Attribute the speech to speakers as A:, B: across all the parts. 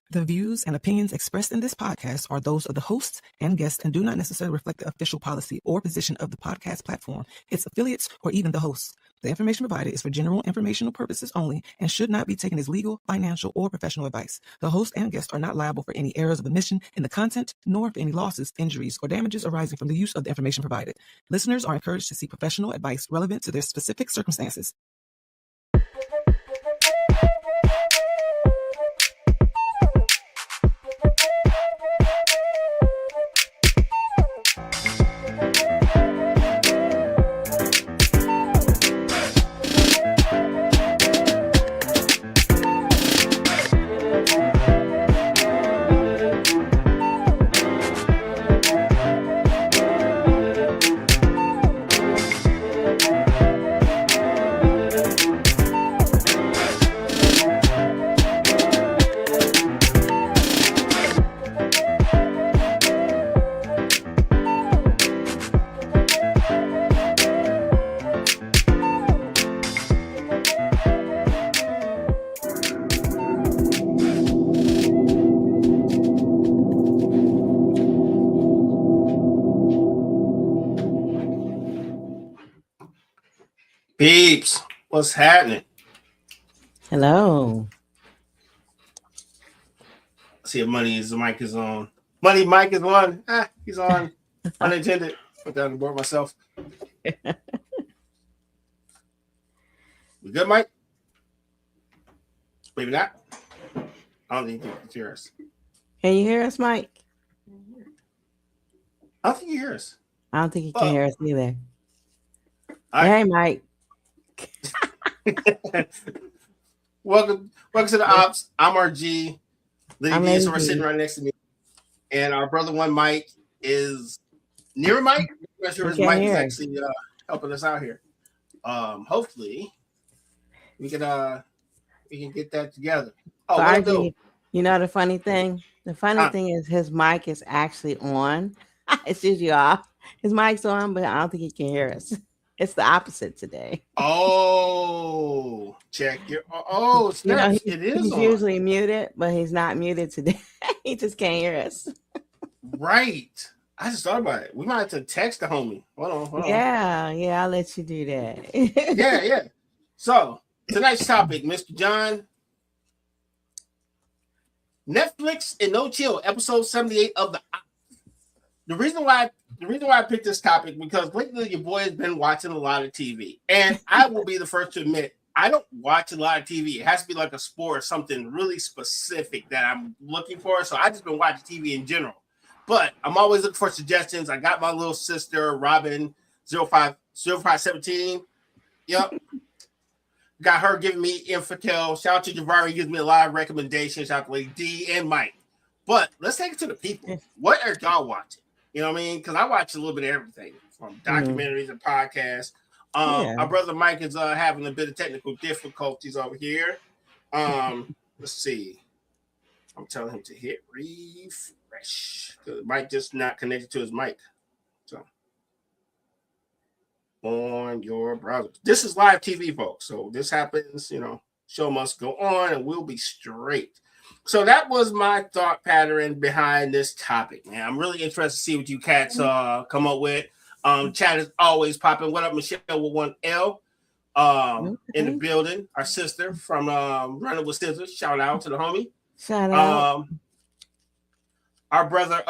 A: The views and opinions expressed in this podcast are those of the hosts and guests and do not necessarily reflect the official policy or position of the podcast platform, its affiliates, or even the hosts. The information provided is for general informational purposes only and should not be taken as legal, financial, or professional advice. The host and guests are not liable for any errors of omission in the content, nor for any losses, injuries, or damages arising from the use of the information provided. Listeners are encouraged to seek professional advice relevant to their specific circumstances.
B: Peeps, what's happening?
C: Hello.
B: See if Money's mic is on. Money mic is on. He's on. Unintended. Put down the board myself. We good, Mike? Maybe not. I don't think you can hear us.
C: Can you hear us, Mike?
B: I don't think you hear us.
C: I don't think you can hear us either.
B: All right.
C: Hey, Mike.
B: Welcome to the Ops. I'm RG.
C: I'm
B: Lydia is
C: AG.
B: sitting right next to me. And our brother one Mike is near Mike. I'm not sure his
C: We can't
B: mic is
C: hear.
B: actually helping us out here. Hopefully we can get that together. Oh,
C: So,
B: what do?
C: RG, you know the funny thing? The funny thing is his mic is actually on. It's usually off. His mic's on, but I don't think he can hear us. It's the opposite today.
B: Oh, check your snaps. It is
C: he's
B: on.
C: usually muted, but he's not muted today. He just can't hear us.
B: Right. I just thought about it. We might have to text the homie. Hold on.
C: Yeah, I'll let you do that.
B: Yeah. So tonight's topic, Mr. John. Netflix and No Chill, episode 78 of the Ops. The reason why I picked this topic because lately your boy has been watching a lot of TV, and I will be the first to admit I don't watch a lot of TV. It has to be like a sport or something really specific that I'm looking for. So I just been watching TV in general, but I'm always looking for suggestions. I got my little sister Robin 0517. Yep. Got her giving me infotel. Shout out to Javari, gives me a lot of recommendations. Shout out to Lady D and Mike. But let's take it to the people. What are y'all watching? You know what I mean? Because I watch a little bit of everything from documentaries and podcasts. Our brother Mike is having a bit of technical difficulties over here. Let's see. I'm telling him to hit refresh. Mike just not connected to his mic. So on your browser. This is live TV, folks. So this happens, show must go on and we'll be straight. So that was my thought pattern behind this topic, man. I'm really interested to see what you cats come up with. Chat is always popping. What up, Michelle with one L in the building. Our sister from Running with Scissors. Shout out to the homie.
C: Shout out.
B: Our brother,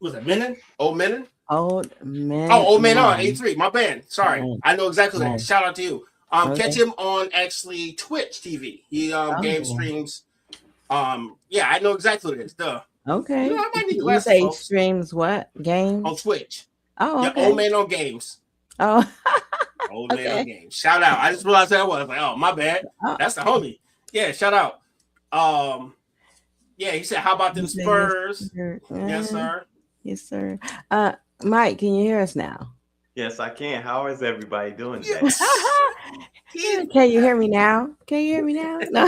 B: was it Menon? Old Menon?
C: Old man.
B: Oh, Old Man on 83. My band. Sorry. I know exactly that.
C: Nice.
B: Shout out to you. Catch him on actually Twitch TV. He game streams. Yeah, I know exactly what it is. Duh.
C: Okay.
B: I might need
C: You
B: glasses,
C: say
B: folks.
C: Streams what? Games?
B: On Twitch.
C: Oh, okay.
B: Yeah, Old Man on Games.
C: Oh.
B: Old Man on Games. Shout out. I just realized that was like, oh, my bad. That's the homie. Yeah, shout out. Yeah, he said, how about them Spurs? Yes, sir.
C: Yes, sir. Mike, can you hear us now?
D: Yes, I can. How is everybody doing today?
C: Can you hear me now? Can you hear me now? No.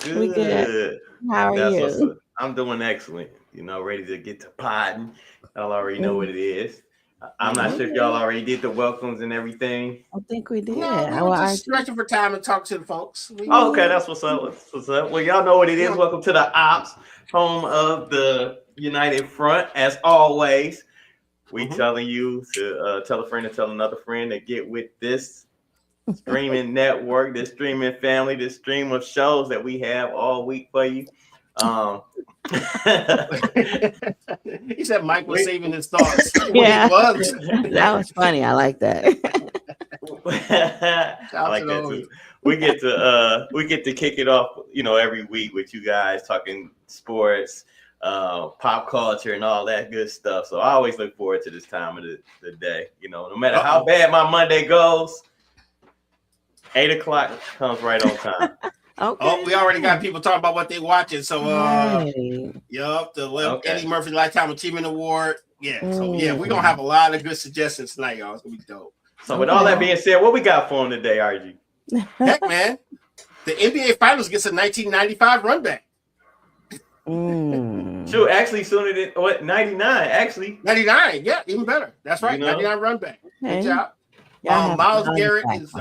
D: Good.
C: We good. How are you?
D: I'm doing excellent. Ready to get to podding. Y'all already know what it is. I'm not sure if y'all already did the welcomes and everything.
C: I think we did.
B: No, we were just stretching for time and talk to the folks.
D: Oh, okay, that's what's up. That's what's up. Well, y'all know what it is. Welcome to the Ops, home of the United Front. As always, we telling you to tell a friend to tell another friend to get with this streaming network, this streaming family, this stream of shows that we have all week for you.
B: He said Mike was saving his thoughts.
C: Yeah,
B: He was.
C: that was funny. I like that.
D: I like that too. We get to kick it off, every week with you guys talking sports, pop culture, and all that good stuff. So I always look forward to this time of the day. No matter how bad my Monday goes, 8 o'clock comes right on time.
C: Okay.
B: Oh, we already got people talking about what they watching. So,
C: Hey.
B: Eddie Murphy Lifetime Achievement Award. Yeah. So yeah, we're gonna have a lot of good suggestions tonight, y'all. It's gonna be dope.
D: So with all that being said, what we got for them today, RG?
B: Heck, man, the NBA Finals gets a 1995 run back.
D: Sure, actually sooner than 99. Actually,
B: 99. Yeah, even better. That's right. 99 run back. Good job. Miles Garrett is.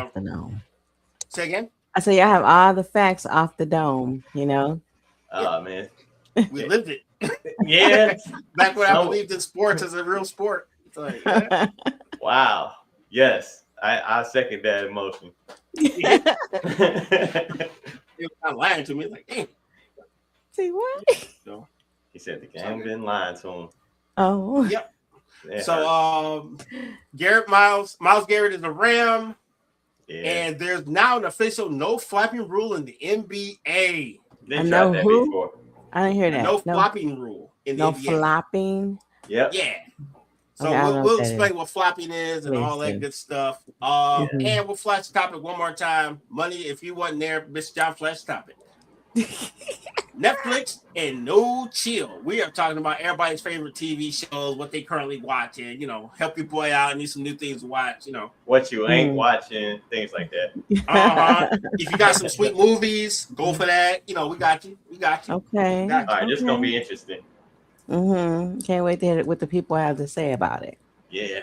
B: Say again.
C: I say y'all have all the facts off the dome.
D: Oh man,
B: we lived it.
D: Yeah,
B: back when I believed in sports as a real sport. It's like, yeah.
D: Wow. Yes, I second that emotion.
B: He was not lying to me. Like, hey.
C: See what?
B: So,
D: he said the game been lying to him.
C: Oh.
B: Yep. So Miles Garrett is a Ram. Yeah. And there's now an official no flapping rule in the NBA.
C: They tried that before. I didn't hear that.
B: No flopping rule in the NBA.
C: No flopping.
D: Yep.
B: Yeah. So we'll explain what flopping is and all that good stuff. And we'll flash the topic one more time. Money, if you wasn't there, Mr. John, flash the topic. Netflix and No Chill. We are talking about everybody's favorite TV shows, what they currently watching. Help your boy out. Need some new things to watch.
D: What you ain't watching, things like that.
B: If you got some sweet movies, go for that. We got you. We got you.
C: Okay.
D: All right, this is gonna be interesting.
C: Can't wait to hear what the people have to say about it.
D: Yeah.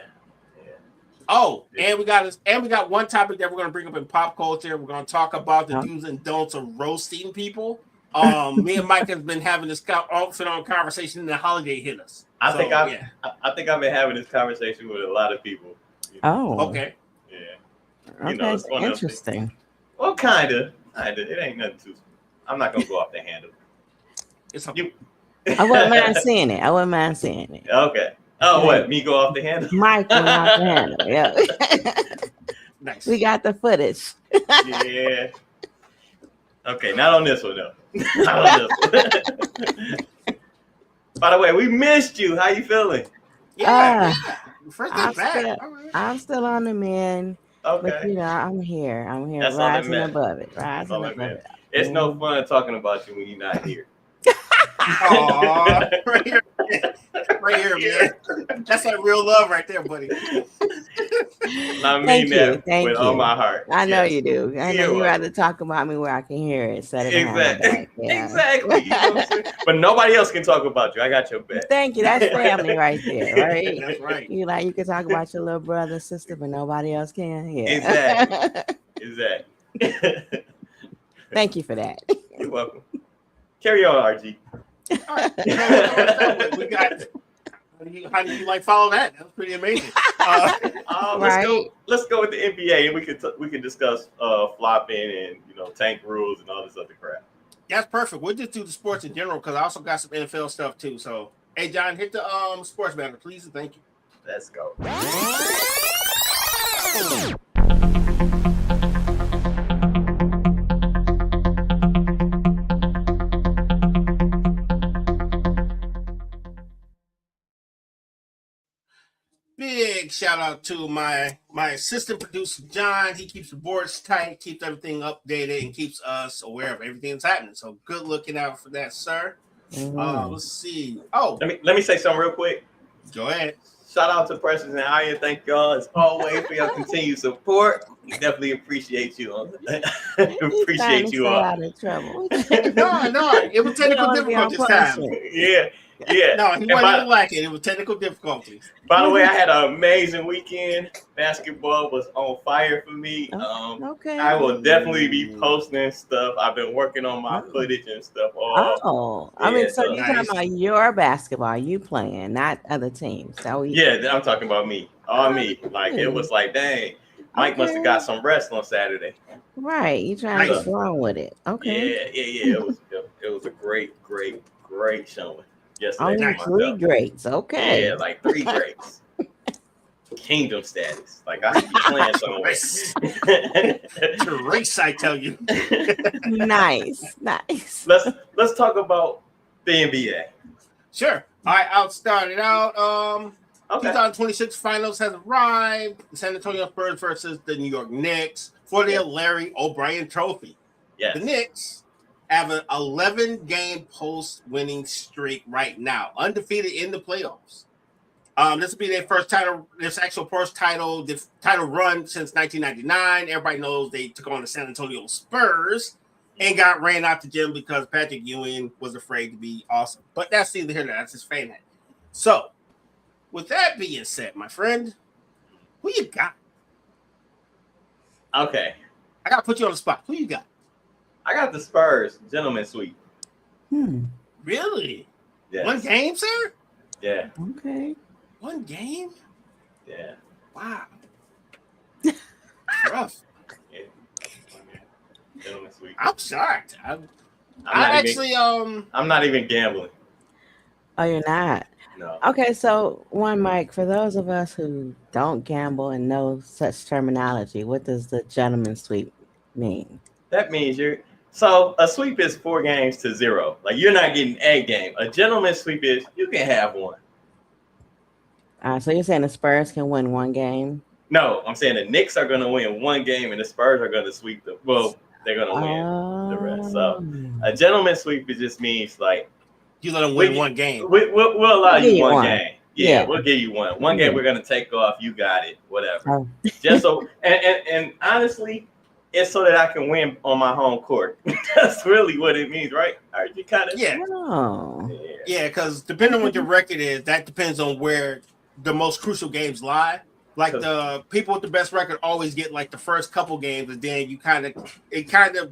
B: Oh, and we got one topic that we're gonna bring up in pop culture. We're gonna talk about the do's and don'ts of roasting people. Me and Mike has been having this off-and-on conversation, and the holiday hit us.
D: I think I've been having this conversation with a lot of people.
C: Oh,
B: okay,
D: yeah.
C: Okay, it's interesting.
D: Well, kind of. It ain't nothing too. I'm not gonna go off the handle.
C: I wouldn't mind seeing it.
D: Okay. Oh, what? Me go off the handle?
C: Mike went off the handle. Yeah.
B: Nice.
C: We got the footage.
D: Yeah. Okay, not on this one though. Not on this one. By the way, we missed you. How you feeling?
B: Yeah.
C: I'm still on the mend.
D: Okay.
C: But I'm here.
D: That's
C: rising above it.
D: It's no fun talking about you when you're not here.
B: Aww, right here, man. That's like real love right there, buddy.
D: I mean that with all my heart.
C: I know you do. I know you rather talk about me where I can hear it.
D: Exactly. Exactly. You know what I'm saying? But nobody else can talk about you. I got your back.
C: Thank you. That's family right there, right?
B: That's right.
C: You can talk about your little brother, sister, but nobody else can. Yeah.
D: Exactly.
C: Thank you for that.
D: You're welcome. Carry on, RG.
B: All right. We got. How do you follow that? That was pretty amazing.
D: Let's go with the NBA, and we can discuss flopping and tank rules and all this other crap.
B: That's perfect. We'll just do the sports in general because I also got some NFL stuff too. So, hey, John, hit the sports banner, please, and thank you.
D: Let's go.
B: Big shout out to my assistant producer, John. He keeps the boards tight, keeps everything updated, and keeps us aware of everything that's happening. So good looking out for that, sir. Let's see. Oh,
D: let me say something real quick.
B: Go ahead.
D: Shout out to Precious and Aya. Thank y'all as always for your continued support. We definitely appreciate you. Appreciate you all.
C: Out of trouble.
B: No, it was technical difficulty this time.
D: Yeah. Yeah.
B: No, he wasn't even lacking. It was technical difficulties.
D: By the way, I had an amazing weekend. Basketball was on fire for me.
C: Okay.
D: I will definitely be posting stuff. I've been working on my footage and stuff.
C: I mean, so
B: nice.
C: you're talking about your basketball, you playing, not other teams.
D: Yeah, I'm talking about me. All me. Like, it was like, dang, Mike must have got some rest on Saturday.
C: Right. You trying to get wrong with it. Okay.
D: Yeah. It was a great showing yesterday.
C: Only 3 greats. Okay.
D: Yeah, like 3 greats. Kingdom status. Like, I should be playing somewhere.
B: To race, I tell you.
C: Nice.
D: Let's talk about the NBA.
B: Sure. All right, I'll start it out.
D: Okay.
B: 2026 finals has arrived. The San Antonio Spurs versus the New York Knicks for the Larry O'Brien Trophy.
D: Yes.
B: The Knicks have an 11-game post-winning streak right now, undefeated in the playoffs. This will be their first title, the title run since 1999. Everybody knows they took on the San Antonio Spurs and got ran out the gym because Patrick Ewing was afraid to be awesome. But that's neither here nor there. That's his fan hat. So, with that being said, my friend, who you got?
D: Okay.
B: I got to put you on the spot. Who you got?
D: I got the Spurs, gentleman sweep.
B: Really?
D: Yes.
B: 1 game, sir?
D: Yeah.
C: Okay.
B: 1 game?
D: Yeah.
B: Wow. Rough.
D: Yeah. Gentleman sweep.
B: I'm shocked. I'm
D: not even gambling.
C: Oh, you're not?
D: No.
C: Okay, so Mike, for those of us who don't gamble and know such terminology, what does the gentleman sweep mean?
D: That means so a sweep is 4 games to 0. Like, you're not getting a game. A gentleman sweep is you can have one.
C: So you're saying the Spurs can win 1 game?
D: No, I'm saying the Knicks are going to win 1 game and the Spurs are going to sweep them. Well, they're going to win the rest. So a gentleman sweep, it just means like
B: you let them win 1 game.
D: We'll allow you 1 game. Yeah, we'll give you one. 1 game we're going to take off. You got it. Whatever. Just so and honestly, it's so that I can win on my home court. That's really what it means, right? Are you kind of
B: Yeah, because depending on what your record is, that depends on where the most crucial games lie. Like the people with the best record always get like the first couple games, and then you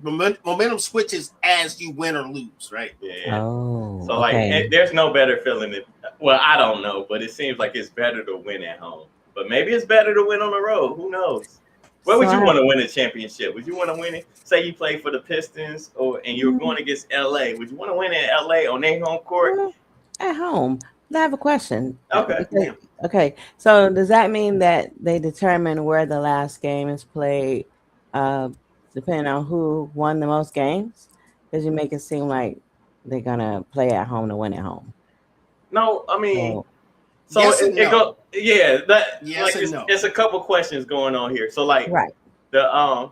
B: momentum switches as you win or lose, right?
D: Yeah. So like, there's no better feeling than, well, I don't know, but it seems like it's better to win at home. But maybe it's better to win on the road. Who knows? Where would you want to win a championship? Would you want to win it? Say you play for the Pistons, and you're going against LA. Would you want to win in LA on their home court?
C: At home. I have a question.
D: Okay.
C: Okay. So does that mean that they determine where the last game is played, depending on who won the most games? Because you make it seem like they're gonna play at home to win at home.
D: No, I mean, it's a couple questions going on here. So like, the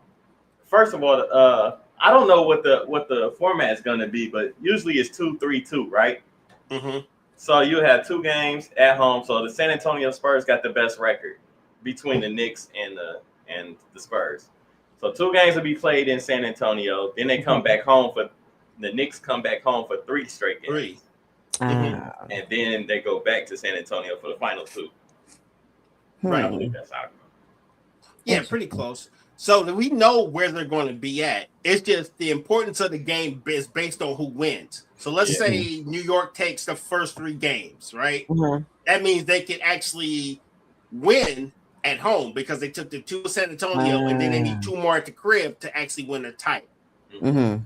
D: first of all, I don't know what the format is gonna be, but usually it's 2-3-2, right?
B: Mm-hmm.
D: So you have 2 games at home. So the San Antonio Spurs got the best record between the Knicks and the Spurs. So 2 games will be played in San Antonio. Then they come back home the Knicks come back home for 3 straight games. Mm-hmm. And then they go back to San Antonio for the final 2. Right. I believe that's how it goes.
B: Yeah, pretty close. So we know where they're going to be at. It's just the importance of the game is based on who wins. So let's say New York takes the first 3 games, right? Mm-hmm. That means they can actually win at home because they took the 2 San Antonio and then they need 2 more at the crib to actually win the title.
C: Mm-hmm.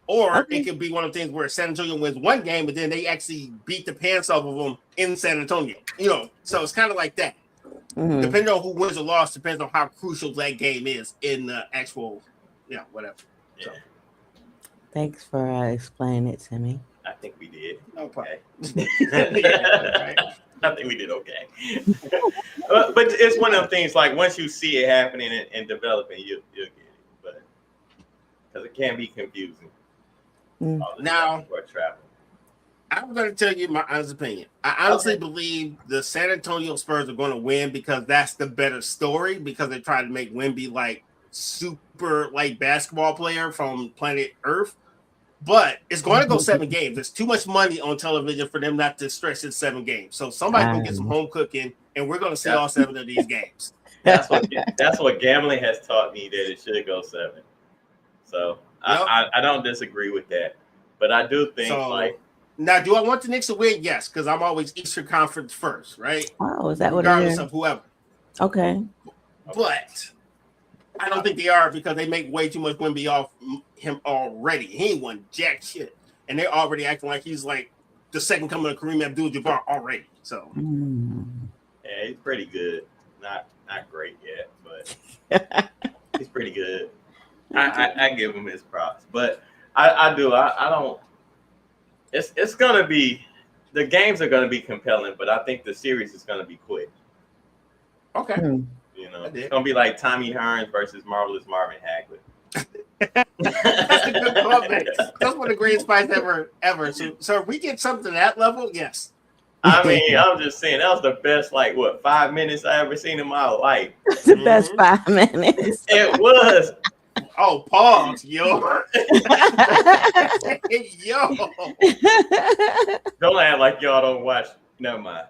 B: Or it could be one of the things where San Antonio wins 1 game, but then they actually beat the pants off of them in San Antonio. So it's kind of like that. Mm-hmm. Depending on who wins or loss, depends on how crucial that game is in the actual, whatever.
D: Yeah.
B: So.
C: Thanks for explaining it to me.
D: I think we did.
B: Okay.
D: I think we did okay. But it's one of them things, like once you see it happening and developing, you'll get it. But because it can be confusing.
B: Now,
D: traveling.
B: I'm going to tell you my honest opinion. I honestly believe the San Antonio Spurs are going to win because that's the better story, because they try to make Wemby like super like basketball player from planet Earth. But it's going to go 7 games. There's too much money on television for them not to stretch it 7 games. So somebody's going to get some home cooking, and we're going to see all 7 of these games.
D: That's what gambling has taught me, that it should go 7. So I don't disagree with that, but I do think
B: now, do I want the Knicks to win? Yes, because I'm always Eastern Conference first, right?
C: Oh, is that what it
B: regardless
C: is?
B: of whoever.
C: Okay.
B: But I don't think they are, because they make way too much Wemby off him already. He ain't won jack shit, and they're already acting like he's like the second coming of Kareem Abdul-Jabbar already. So
D: yeah, he's pretty good. Not great yet, but he's pretty good. I give him his props, but I don't. It's gonna be, the games are gonna be compelling, but I think the series is gonna be quick.
B: Okay.
D: You know, it's gonna be like Tommy Hearns versus Marvelous Marvin Hagler.
B: That's a good comment. That's one of the greatest fights ever. So if we get something to that level, yes.
D: I mean, I'm just saying, that was the best, 5 minutes I ever seen in my life.
C: The best 5 minutes.
D: It was.
B: Oh, pause, yo. Yo.
D: Don't act like y'all don't watch. Never mind.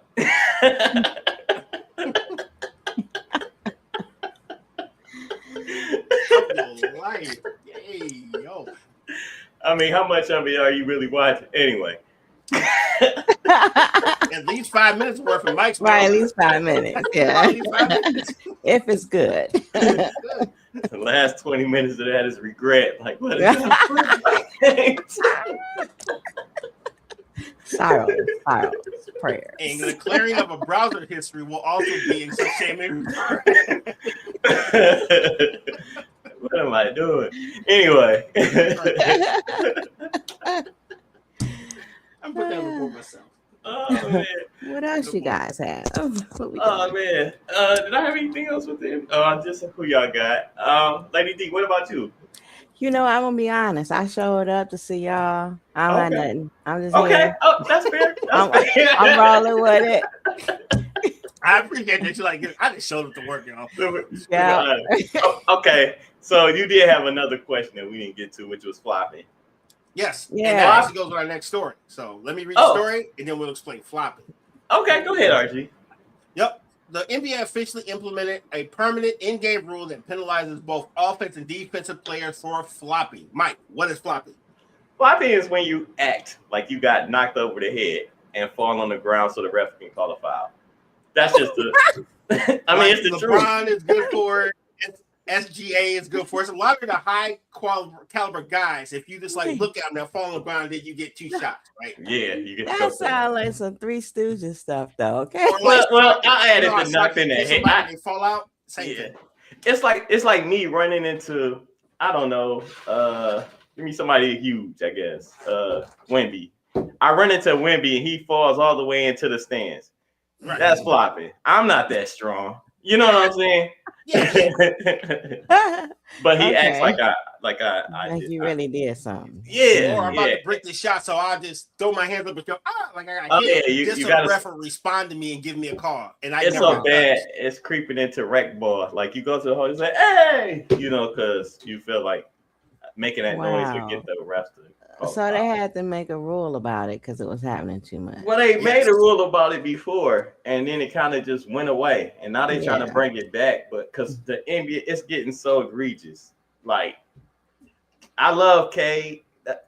B: Life. Hey, yo.
D: I mean, how much of it are you really watching? Anyway.
B: At least 5 minutes worth of Mike's.
C: Right, at least 5 minutes. Yeah.
B: At least 5 minutes.
C: If it's good.
D: The last 20 minutes of that is regret. Like, what is that?
C: Sorrow, prayers.
B: And the clearing of a browser history will also be in some shaming.
D: What am I doing? Anyway.
B: I'm putting that before myself.
D: Oh, man.
C: What else you guys have?
D: Oh, man. Did I have anything else with him? Just who y'all got. Lady D, what about you?
C: You know, I'm gonna be honest. I showed up to see y'all. I don't have nothing. I'm just
D: okay.
C: here.
D: Oh, that's fair.
C: I'm rolling with it.
B: I appreciate that you like it. I just showed up to work, y'all.
C: Yeah.
D: Okay. So you did have another question that we didn't get to, which was flopping.
B: Yes.
C: Yeah.
B: And that actually goes with our next story. So let me read the story, and then we'll explain flopping.
D: Okay, go ahead, RG.
B: Yep. The NBA officially implemented a permanent in-game rule that penalizes both offensive and defensive players for flopping. Mike, what is flopping?
D: Flopping is when you act like you got knocked over the head and fall on the ground so the ref can call a foul. That's just the. I mean, it's the truth.
B: LeBron is good for it. SGA is good for it. It's a lot of the high caliber guys. If you just look at them, they'll fall on the ground, then you get 2 shots, right?
D: Yeah, you get.
C: That sounds like some Three Stooges stuff, though. Okay.
D: Well, I added the knocked in the head.
B: They fall out. Same thing.
D: It's like me running into, I don't know, give me somebody huge, I guess. Wemby. I run into Wemby and he falls all the way into the stands. Right. That's flopping. I'm not that strong. You know what I'm saying?
B: Yeah.
D: But he acts like I
C: did. You really did something.
D: Yeah.
B: Or I'm about to break the shot, so I just throw my hands up and go, like I got hit.
D: Yeah,
B: just
D: you
B: so
D: gotta,
B: the ref will respond to me and give me a call. And
D: it's so bad, it's creeping into rec ball. Like you go to the hole, you say, hey, because you feel like making that noise to get the refs to.
C: So they had to make a rule about it because it was happening too much.
D: Well, they made a rule about it before, and then it kind of just went away. And now they're trying to bring it back, but because the NBA, it's getting so egregious. Like, I love Cade.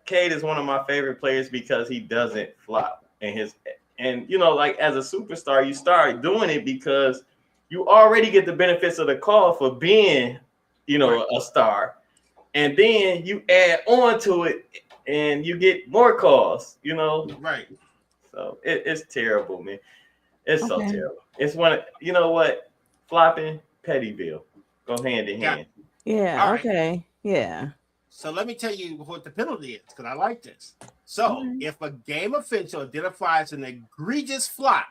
D: Cade is one of my favorite players because he doesn't flop. And as a superstar, you start doing it because you already get the benefits of the call for being, a star. And then you add on to it, and you get more calls,
B: Right.
D: So it's terrible, man. It's so terrible. It's you know what? Flopping, Pettyville go hand in hand.
C: Yeah. Okay. Yeah.
B: So let me tell you what the penalty is, because I like this. So if a game official identifies an egregious flop,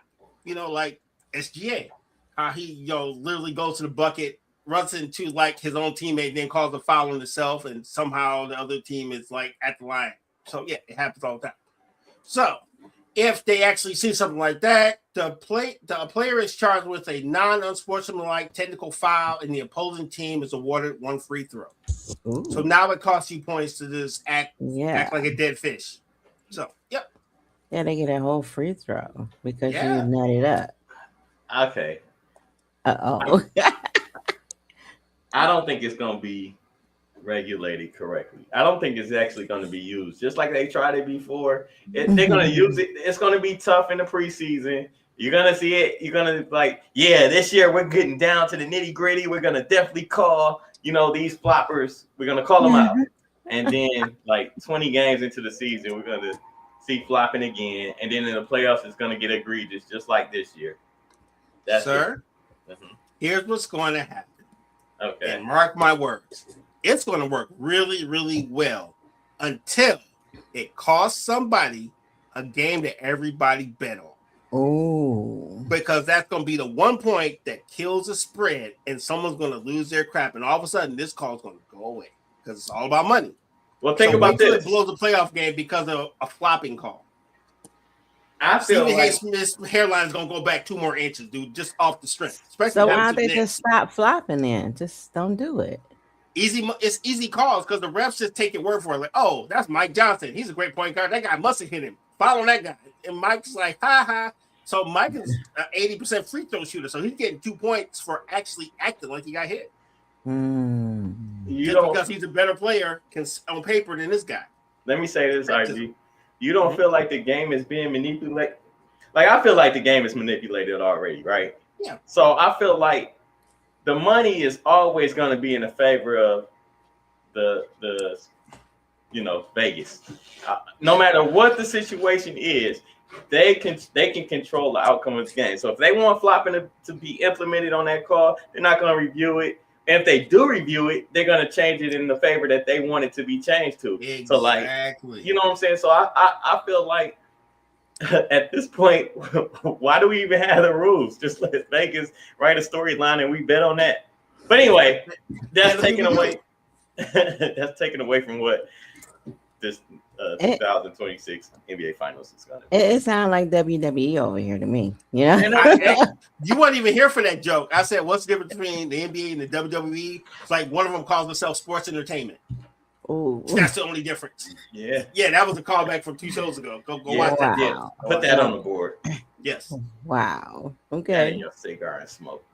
B: like SGA, how he literally goes to the bucket, runs into his own teammate, then calls a foul on himself, and somehow the other team is at the line. So yeah, it happens all the time. So if they actually see something like that, the player is charged with a non-unsportsmanlike technical foul, and the opposing team is awarded 1 free throw.
C: Ooh.
B: So now it costs you points to just act
C: Yeah.
B: like a dead fish. So, yep.
C: Yeah, they get a whole free throw because
B: Yeah.
C: you nutted up.
D: Okay.
C: Uh-oh.
D: I don't think it's going to be regulated correctly. I don't think it's actually going to be used. Just like they tried it before, they're going to use it. It's going to be tough in the preseason. You're going to see it. You're going to like, yeah, this year we're getting down to the nitty gritty. We're going to definitely call, these floppers. We're going to call them out. And then like 20 games into the season, we're going to see flopping again. And then in the playoffs, it's going to get egregious, just like this year. That's
B: Sir, here's what's going to happen.
D: Okay.
B: And mark my words. It's going to work really, really well until it costs somebody a game that everybody bet on.
C: Oh.
B: Because that's going to be the one point that kills a spread and someone's going to lose their crap. And all of a sudden, this call is going to go away because it's all about money.
D: Well, think about this.
B: It blows the playoff game because of a flopping call.
D: I feel
B: Stephen
D: like
B: A. Smith's hairline is going to go back 2 more inches, dude, just off the strength.
C: So why don't they just stop flopping then? Just don't do it.
B: It's easy calls because the refs just take your word for it. Like, oh, that's Mike Johnson. He's a great point guard. That guy must have hit him. Follow that guy. And Mike's like, ha ha. So Mike is an 80% free throw shooter. So he's getting 2 points for actually acting like he got hit. Because he's a better player on paper than this guy.
D: Let me say this, RG. You don't feel like the game is being manipulated? Like, I feel like the game is manipulated already, right?
B: Yeah.
D: So I feel like the money is always going to be in the favor of the Vegas. No matter what the situation is, they can control the outcome of the game. So if they want flopping to be implemented on that call, they're not going to review it. And if they do review it, they're going to change it in the favor that they want it to be changed to.
B: Exactly.
D: So like, you know what I'm saying? So I feel like at this point, why do we even have the rules? Just let Vegas write a storyline and we bet on that. But anyway, that's taken away. That's taken away from what this 2026 NBA Finals is going to be.
C: It sounds like WWE over here to me. You
B: weren't even here for that joke. I said, what's the difference between the NBA and the WWE? It's like one of them calls themselves sports entertainment.
C: Ooh.
B: That's the only difference.
D: Yeah,
B: that was a callback from 2 shows ago. Go watch that.
D: Yeah. Put that on the board.
B: Yes.
C: Wow. Okay.
D: That in your cigar and smoke.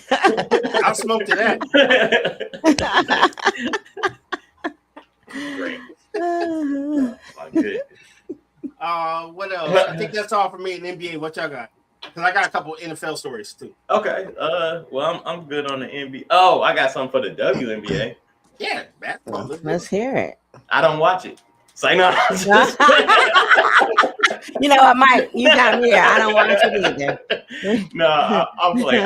B: I'll smoke to that.
D: Great. Good.
B: What else? I think that's all for me in NBA. What y'all got? Because I got a couple NFL stories too.
D: Okay. Well, I'm good on the NBA. Oh, I got something for the WNBA.
B: Yeah, basketball.
C: Let's hear it.
D: I don't watch it. Say no.
C: You know what, Mike? You got me here. I don't watch it either.
D: No, I'm playing.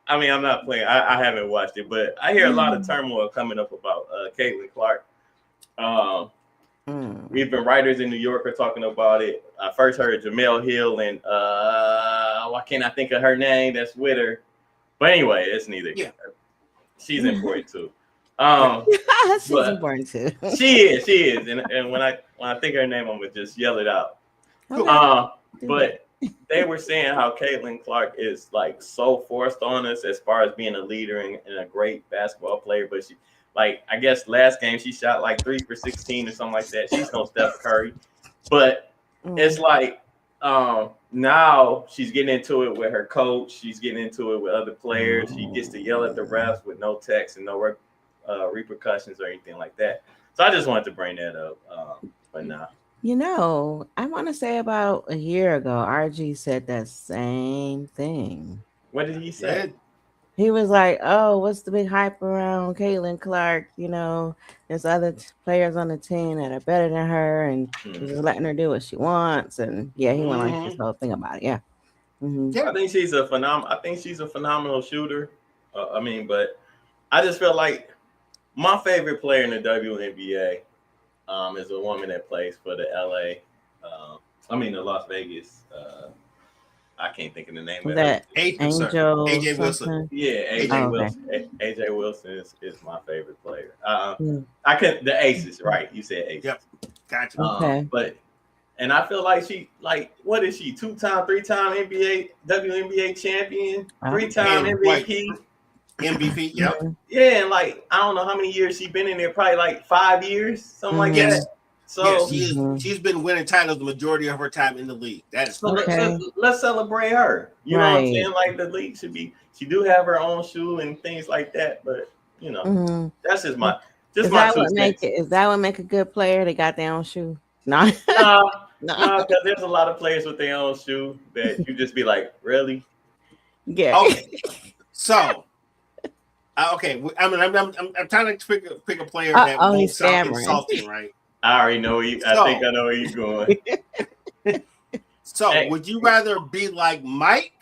D: I mean, I'm not playing. I haven't watched it, but I hear a lot of turmoil coming up about Caitlin Clark. Even writers in New York are talking about it. I first heard Jamel Hill and why can't I think of her name? That's with her. But anyway, it's neither. Yeah, she's important too.
C: She's important too.
D: She is. And when I think her name, I'm gonna just yell it out.
C: Okay.
D: But they were saying how Caitlin Clark is like so forced on us as far as being a leader and a great basketball player, but she. Like, I guess last game she shot like 3 for 16 or something like that. She's no Steph Curry. But it's like now she's getting into it with her coach. She's getting into it with other players. She gets to yell at the refs with no text and no repercussions or anything like that. So I just wanted to bring that up. But nah.
C: I want to say about a year ago, RG said that same thing.
D: What did he say?
C: He was like, oh, what's the big hype around Caitlin Clark? There's other players on the team that are better than her, and just letting her do what she wants. And he went like this whole thing about it. Yeah.
D: Yeah, I think she's a phenomenal shooter. But I just feel like my favorite player in the WNBA is a woman that plays for the the Las Vegas. I can't think of the name of
C: that.
B: Angel AJ Wilson.
D: Yeah, AJ Wilson. AJ Wilson is my favorite player. The Aces, right? You said Aces.
B: Yep. Gotcha.
C: Okay.
D: And I feel like what is she? 2-time, 3-time WNBA champion, 3-time MVP.
B: MVP. Yep.
D: Yeah, and like I don't know how many years she's been in there, probably like 5 years, something like that. So
B: she's been winning titles the majority of her time in the league. That is
D: let's celebrate her. You know what I'm saying? Like the league should be. She do have her own shoe and things like that, but you know, that's just my. Is that
C: what make a good player? They got their own shoe. No,
D: because there's a lot of players with their own shoe that you just be like, really?
C: Yeah.
B: Okay. So, okay. I mean, I'm trying to pick a player that won't sound insulting, right?
D: I already know I think I know where you're going.
B: So, would you rather be like Mike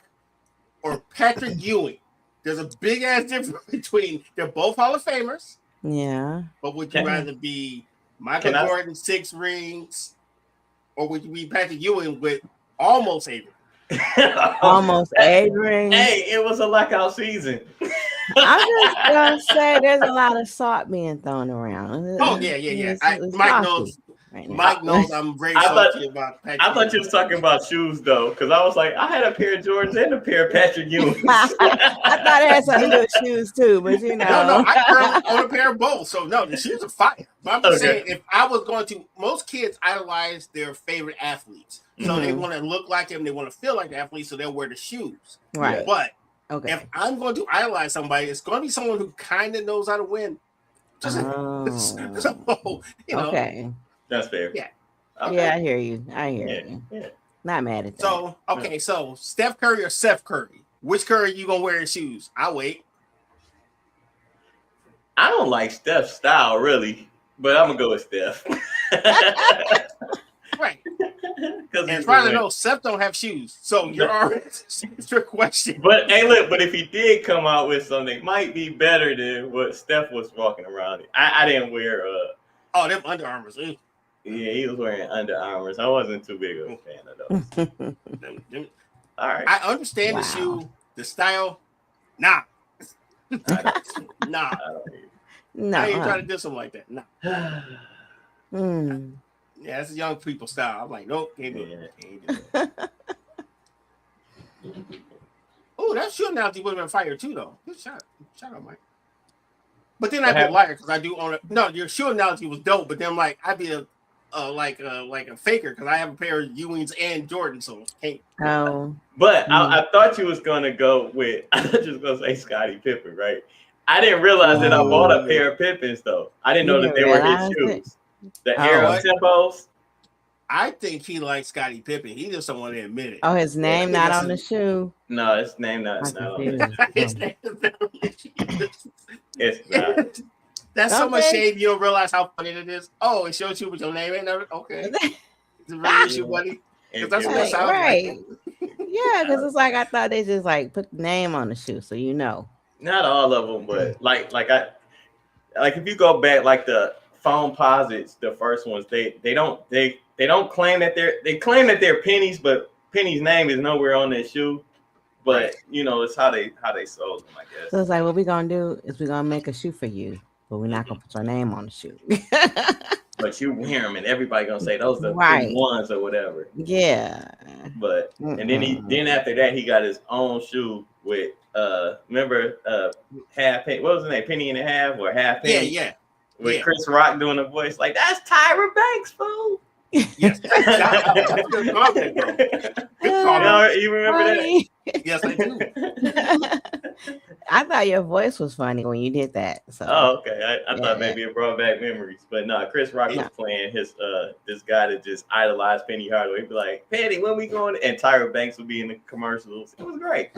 B: or Patrick Ewing? There's a big ass difference between. They're both Hall of Famers.
C: Yeah.
B: But would you rather be Michael Jordan 6 rings, or would you be Patrick Ewing with almost 8 rings?
C: Almost 8 rings.
D: Hey, it was a lockout season.
C: I'm just gonna say there's a lot of salt being thrown around.
B: Oh yeah. Mike knows. Right, Mike knows I'm very salty about Patrick.
D: I thought you was talking about shoes though, because I was like, I had a pair of Jordans and a pair of Patrick Ewing.
C: I thought it had something to do with shoes too, but you know.
B: No, I currently own a pair of both. So no, the shoes are fire. But I'm just saying, if I was going to, most kids idolize their favorite athletes, so they want to look like them, they want to feel like the athletes, so they'll wear the shoes.
C: Right.
B: But if I'm going to idolize somebody, it's going to be someone who kind of knows how to win. So, you know.
C: Okay.
D: That's fair.
B: Yeah.
C: Okay. Yeah, I hear you. Yeah. Not mad at that.
B: So, okay, so Steph Curry or Seth Curry? Which Curry you going to wear in shoes? I'll wait.
D: I don't like Steph's style, really, but I'm going to go with Steph.
B: Right. And as far as I know, Seth don't have shoes. So you're already it's your question.
D: But hey, look, but if he did come out with something, it might be better than what Steph was walking around in. I didn't wear
B: them Under Armours.
D: Yeah, he was wearing Under Armours. I wasn't too big of a fan of those. All right.
B: I understand the shoe, the style. Nah. Nah.
C: No.
B: I ain't trying to do something like that. Nah.
C: Mm.
B: Yeah, that's a young people style. I'm like, nope, can't do it. Oh, that shoe analogy would have been fire too, though. Good shot. Shout out, Mike. But then I'd be a liar because I do own it. No, your shoe analogy was dope, but then like I'd be like a faker because I have a pair of Ewings and Jordans, so can't.
C: Oh.
D: But I thought you was gonna go with. I thought you was gonna say Scottie Pippen, right? I didn't realize that I bought a pair of Pippens though. I didn't know that they were his shoes. The Air Tempos.
B: I think he likes Scottie Pippen. He just don't want to admit it.
C: Oh, his name not on the shoe.
D: No, his name not on the shoe. It's not.
B: That's so much shade you don't realize how funny it is. Oh, it shows you with your name ain't never okay. It's a real issue, buddy. That's what it sounds like.
C: Yeah, because it's like I thought they just like put the name on the shoe, so you know.
D: Not all of them, but like if you go back like the Phone Posits, the first ones, they don't claim that they're Pennies, but Penny's name is nowhere on their shoe. But you know, it's how they sold them, I guess.
C: So it's like what we're gonna do is we're gonna make a shoe for you, but we're not gonna put your name on the shoe.
D: But you wear them, and everybody gonna say those are the ones or whatever.
C: Yeah.
D: But and then after that he got his own shoe with remember half penny, what was his name, Penny and a Half or Half Penny?
B: Yeah.
D: With Chris Rock doing a voice like that's Tyra Banks, fool.
B: Yes. Good comment, bro. Good comment.
D: You remember that?
B: Yes, I do.
C: I thought your voice was funny when you did that. So.
D: Oh, okay. I thought maybe it brought back memories, but no. Chris Rock was playing his this guy that just idolized Penny Hardaway. He'd be like, "Penny, when we going?" And Tyra Banks would be in the commercials. It was great.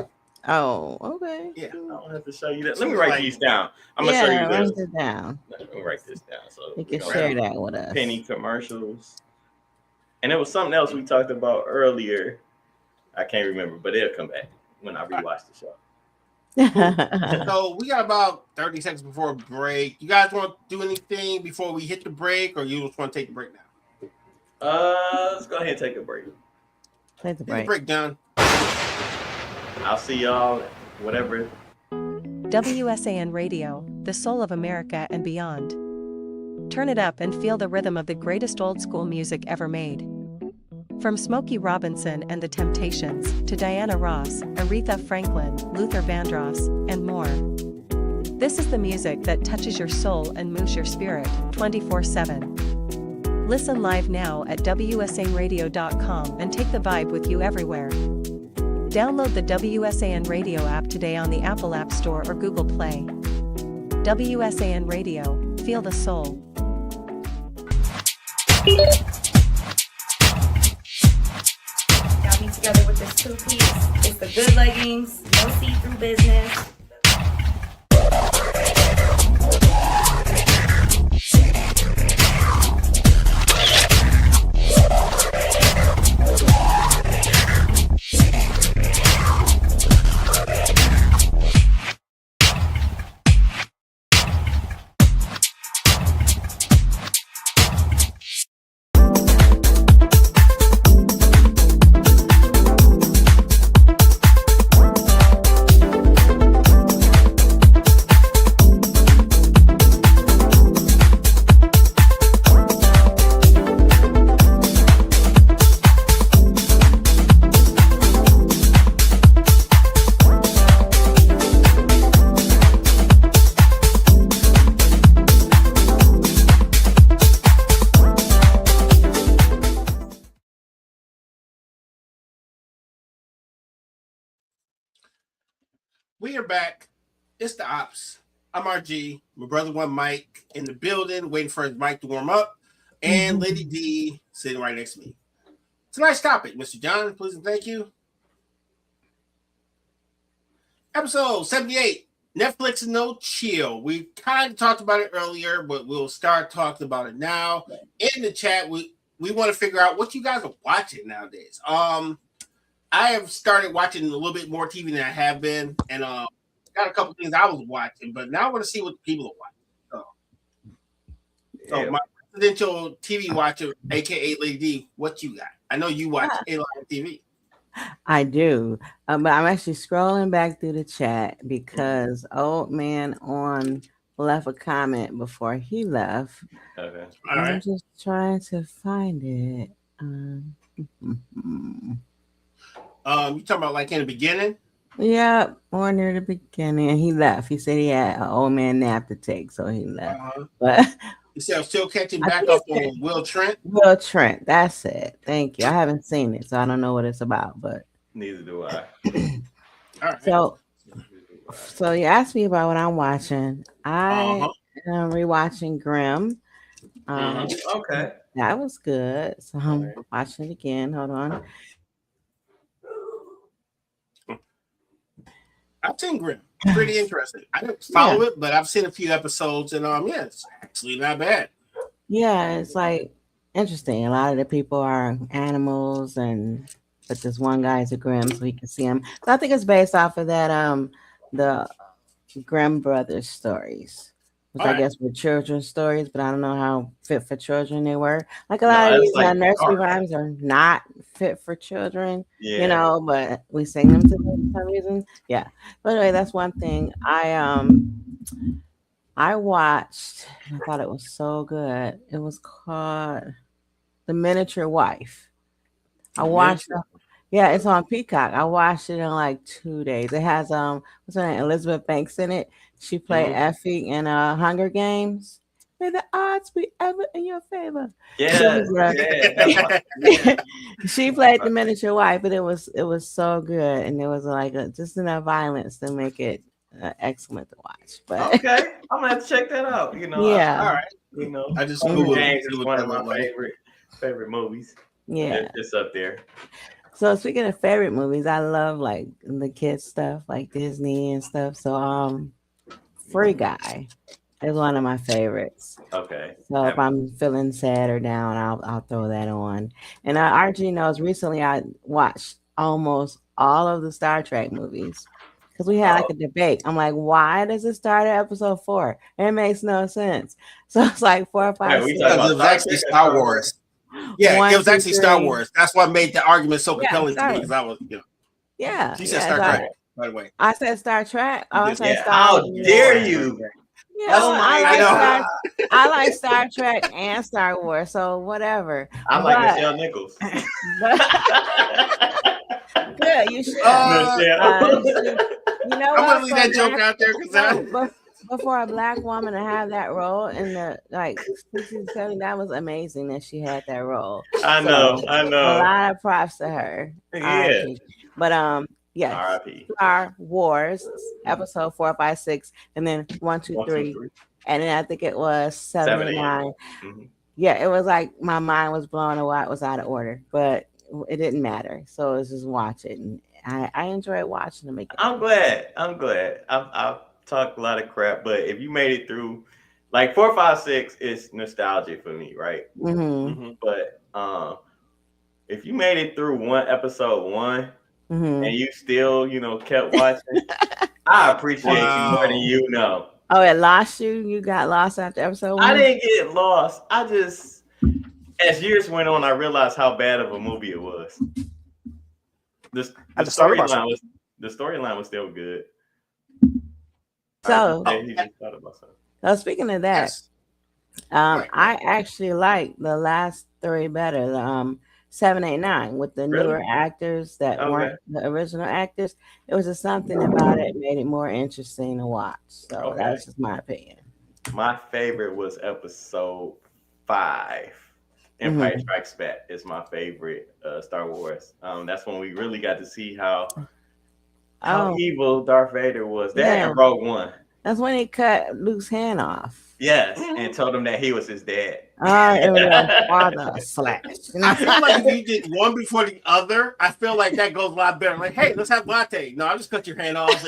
C: Oh, okay.
D: Yeah, I don't have to show you that. Let me write these down. I'm gonna show you this.
C: Write it down.
D: Let me write this down so
C: you can share that with us.
D: Penny commercials. And there was something else we talked about earlier. I can't remember, but it'll come back when I rewatch the show.
B: So we got about 30 seconds before a break. You guys want to do anything before we hit the break, or you just want to take the break now?
D: Let's go ahead and take a break.
C: Take the break.
B: Take the break done.
D: I'll see y'all whatever.
E: WSAN Radio, the soul of America and beyond. Turn it up and feel the rhythm of the greatest old school music ever made. From Smokey Robinson and the Temptations to Diana Ross, Aretha Franklin, Luther Vandross, and more. This is the music that touches your soul and moves your spirit 24/7. Listen live now at WSANradio.com and take the vibe with you everywhere. Download the WSAN Radio app today on the Apple App Store or Google Play. WSAN Radio, feel the soul.
F: Got me together with this two-piece. It's the good leggings, no see-through business.
B: We are back. It's the Ops. I'm RG. My brother one Mike in the building, waiting for his mic to warm up, and Lady D sitting right next to me. Tonight's topic, Mr. John, please and thank you. Episode 78. Netflix and No Chill. We kind of talked about it earlier, but we'll start talking about it now. In the chat, we want to figure out what you guys are watching nowadays. I have started watching a little bit more TV than I have been, and got a couple things I was watching, but now I want to see what the people are watching. So my residential TV watcher, aka Lady D, what you got? I know you watch a lot of TV.
C: I do, but I'm actually scrolling back through the chat because Old Man on left a comment before he left.
D: Okay.
B: All right.
C: I'm just trying to find it.
B: You talking about like in the beginning?
C: Yeah, or near the beginning. He left. He said he had an old man nap to take, so he left. But
B: You said I'm still catching back up on Will Trent.
C: Will Trent, that's it. Thank you. I haven't seen it, so I don't know what it's about. But
D: Neither do I.
B: All right.
C: So you asked me about what I'm watching. I am rewatching Grimm.
D: Okay.
C: That was good. So I'm watching it again. Hold on.
B: I've seen Grimm. Pretty interesting. I didn't follow it, but I've seen a few episodes, and yeah, it's actually not bad.
C: Yeah, it's like interesting. A lot of the people are animals, but this one guy is a Grimm, so he can see him. So I think it's based off of that the Grimm brothers stories, which I guess were children's stories, but I don't know how fit for children they were. Like a lot of these nursery rhymes are not fit for children, you know, but we sing them to them for some reason. Yeah. But anyway, that's one thing. I watched, I thought it was so good. It was called The Miniature Wife. I watched it. Yeah, it's on Peacock. I watched it in like 2 days. It has what's her name? Elizabeth Banks in it. She played Effie in Hunger Games. May the odds be ever in your favor.
D: Yeah.
C: She played the miniature wife, but it was so good, and it was like just enough violence to make it excellent to watch. But
D: okay, I'm gonna have to check that out. You know,
C: yeah.
B: All right.
D: You know,
B: I just
D: Hunger Games is one of my favorite movies.
C: Yeah,
D: it's up there.
C: So speaking of favorite movies, I love like the kids stuff, like Disney and stuff. So Free Guy is one of my favorites.
D: Okay.
C: So if I'm feeling sad or down, I'll throw that on. And RG knows recently I watched almost all of the Star Trek movies because we had like a debate. I'm like, why does it start at episode 4? It makes no sense. So it's like 4 or 5.
B: It was actually Star Wars. Yeah, it was actually Star Wars. That's what made the argument so compelling to me because I was,
C: Yeah.
B: She said Star Trek, by the way.
C: I said Star Trek. I said Star
D: How
C: Wars.
D: dare you?
C: Yeah, I like Star Trek and Star Wars, so whatever.
D: I like Michelle Nichols.
C: Good, you should.
B: You know
C: what?
B: I'm gonna leave that joke out there because
C: But for a black woman to have that role in the 60s, 70s, that was amazing that she had that role.
D: I
C: So,
D: know.
C: a lot of props to her.
D: Yeah.
C: R.I.P. But yes,
D: R.I.P.
C: Star Wars episode 4, 5, 6, and then 1, 2, 3, and then I think it was 7 and 9.
D: Mm-hmm.
C: Yeah, it was like my mind was blown away. It was out of order, but it didn't matter. So it was just watch it, and I enjoyed watching them again.
D: I'm glad. I've talked a lot of crap, but if you made it through, like 4, 5, 6 is nostalgia for me, right?
C: Mm-hmm.
D: But if you made it through episode 1
C: Mm-hmm.
D: and you still, kept watching, I appreciate you more than you know.
C: Oh, it lost you? You got lost after episode 1?
D: I didn't get lost. I just, as years went on, I realized how bad of a movie it was. The storyline was still good.
C: So,
D: he just thought about something.
C: So speaking of that,
B: Yes.
C: I actually like the last 3 better. The 7, 8, 9 with the newer actors that weren't the original actors. It was just something about it made it more interesting to watch. So that's just my opinion.
D: My favorite was episode 5. Empire Strikes Back is my favorite Star Wars. That's when we really got to see how evil Darth Vader was. That and Rogue One.
C: That's when he cut Luke's hand off.
D: Yes, and told him that he was his dad.
C: It was father slash.
B: I feel like if you did one before the other, I feel like that goes a lot better. Like, hey, let's have latte. No, I just cut your hand off.
C: He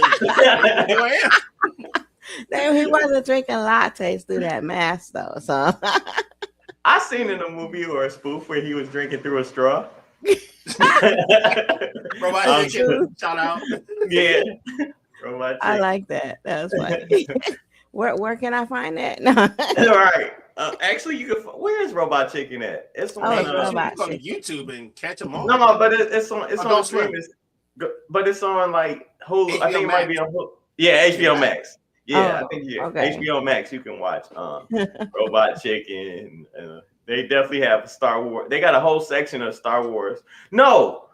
C: wasn't drinking lattes through that mask though. So
D: I seen in a movie or a spoof where he was drinking through a straw.
B: Robot chicken, shout out.
D: Yeah. Robot
C: I like that. That's funny. Where can I find that? No.
D: All right. Actually, you can. Where is Robot Chicken at? It's on,
B: Robot Chicken. YouTube and catch them on.
D: No, but it's on streaming. But it's on like Hulu.
B: HBO
D: I think it might be on Hulu. Yeah, HBO Max. Yeah, I think HBO Max. You can watch Robot Chicken. They definitely have Star Wars. They got a whole section of Star Wars. No,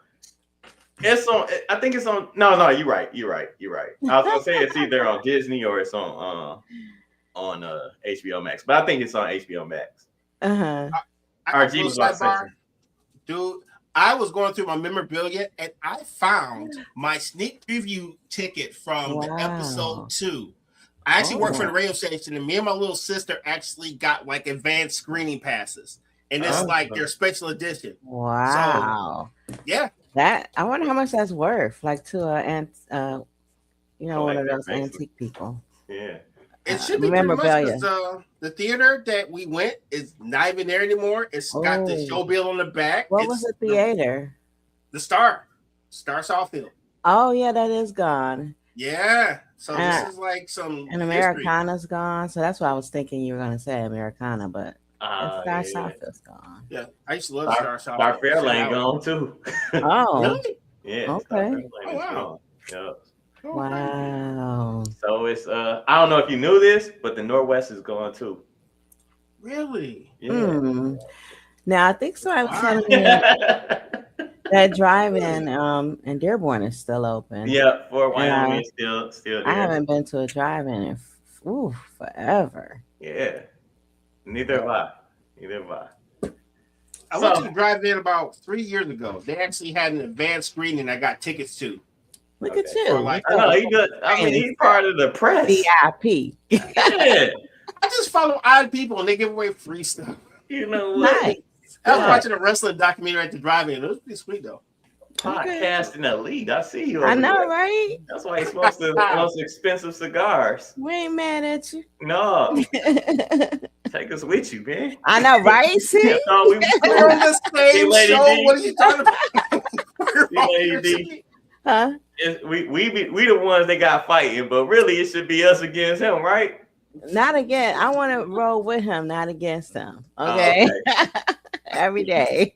D: it's on. I think it's on. No, you're right. I was gonna say it's either on Disney or it's on HBO Max, but I think it's on HBO Max.
B: Dude, I was going through my memorabilia and I found my sneak preview ticket from the episode 2. I actually work for the radio station, and me and my little sister actually got like advanced screening passes, and it's like their special edition.
C: Wow!
B: So, yeah,
C: that I wonder how much that's worth, like to one of those antique people.
D: Yeah,
B: it should be memorabilia. The theater that we went is not even there anymore. It's got the show bill on the back.
C: What was the theater?
B: The Star Southfield.
C: Oh yeah, that is gone.
B: Yeah. So this is like some.
C: And Americana's gone. So that's what I was thinking you were going to say, Americana, but Star Southfield's gone.
B: Yeah, I used to love Star Southfield.
D: Star Fairlane gone too.
C: Oh.
B: Really?
D: Yeah.
C: Okay.
B: Oh, wow.
D: Yeah.
C: Wow.
D: So it's I don't know if you knew this, but the Northwest is gone too.
B: Really?
D: Yeah.
C: Now I think so. I was telling you that drive-in in Dearborn is still open.
D: Yeah, Fort Wyoming is still there.
C: I haven't been to a drive-in in forever.
D: Yeah. Neither have I.
B: I went to the drive-in about 3 years ago. They actually had an advanced screening I got tickets to.
C: Look at you.
D: I know he does. I mean, he's part of the press.
C: VIP.
D: Yeah.
B: I just follow odd people and they give away free stuff.
D: You know what?
C: Nice.
B: I was watching a wrestling documentary at the drive-in. It was pretty sweet though.
D: Podcasting elite. I see you.
C: I know, right?
D: That's why he smokes the most expensive cigars.
C: We ain't mad at you.
D: No. Take us with you, man.
C: I know, right? See?
B: We're on the same show. What are you talking about?
D: Lady D.
C: Huh?
D: We the ones that got fighting, but really it should be us against him, right?
C: Not again. I want to roll with him, not against him. Okay. Every day.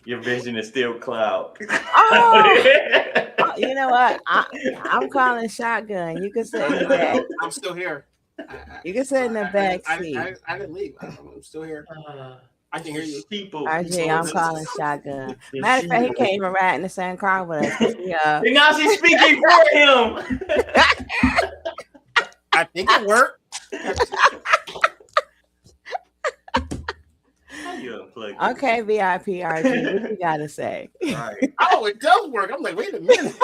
D: Your vision is still cloud.
C: Oh, you know what? I'm calling shotgun. You can sit in the back.
B: I'm still here.
C: You can sit in the back seat.
B: I didn't leave. I'm still here. I can hear you.
D: People.
C: RJ, I'm calling shotgun. Matter of fact, he can't even ride in the same car with us.
D: And now she's speaking for him.
B: I I think it worked.
D: How you unplug this?
C: Okay, VIP RG, what you gotta say?
D: Right.
B: Oh, it does work. I'm like, wait a minute.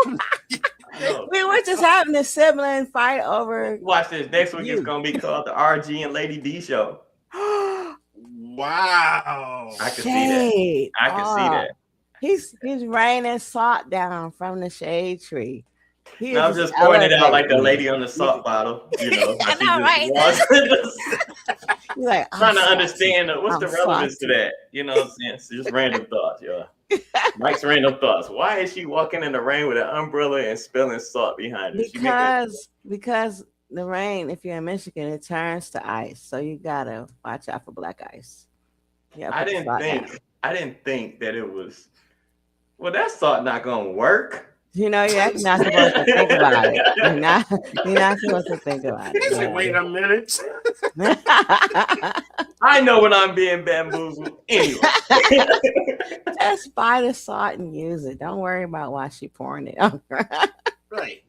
D: I know.
C: We were just having a sibling fight over.
D: Watch this. Next week it's gonna be called the RG and Lady D show.
B: Wow.
D: I can see that.
C: Shade.
D: I can see that.
C: He's raining salt down from the shade tree. He
D: No, I'm
C: is
D: just pointing it out like the
C: elevated.
D: lady on the salt bottle. You know,
C: I
D: how she
C: know,
D: just
C: right?
D: walks-
C: He's like, I'm
D: trying to
C: salty.
D: understand what's the
C: I'm
D: relevance
C: salty.
D: to that. You know what I'm saying? It's just random thoughts, y'all. Mike's random thoughts. Why is she walking in the rain with an umbrella and spilling salt behind her? She make that-
C: Because the rain, if you're in Michigan, it turns to ice. So you gotta watch out for black ice. Yeah,
D: I didn't think that it was. Well, that salt not gonna work.
C: You know, you're actually not supposed to think about it. You're not supposed to think about
B: He's like,
C: it.
B: wait a minute.
D: I know when I'm being bamboozled. Anyway,
C: Just buy the salt and use it. Don't worry about why she pouring it on.
B: Right.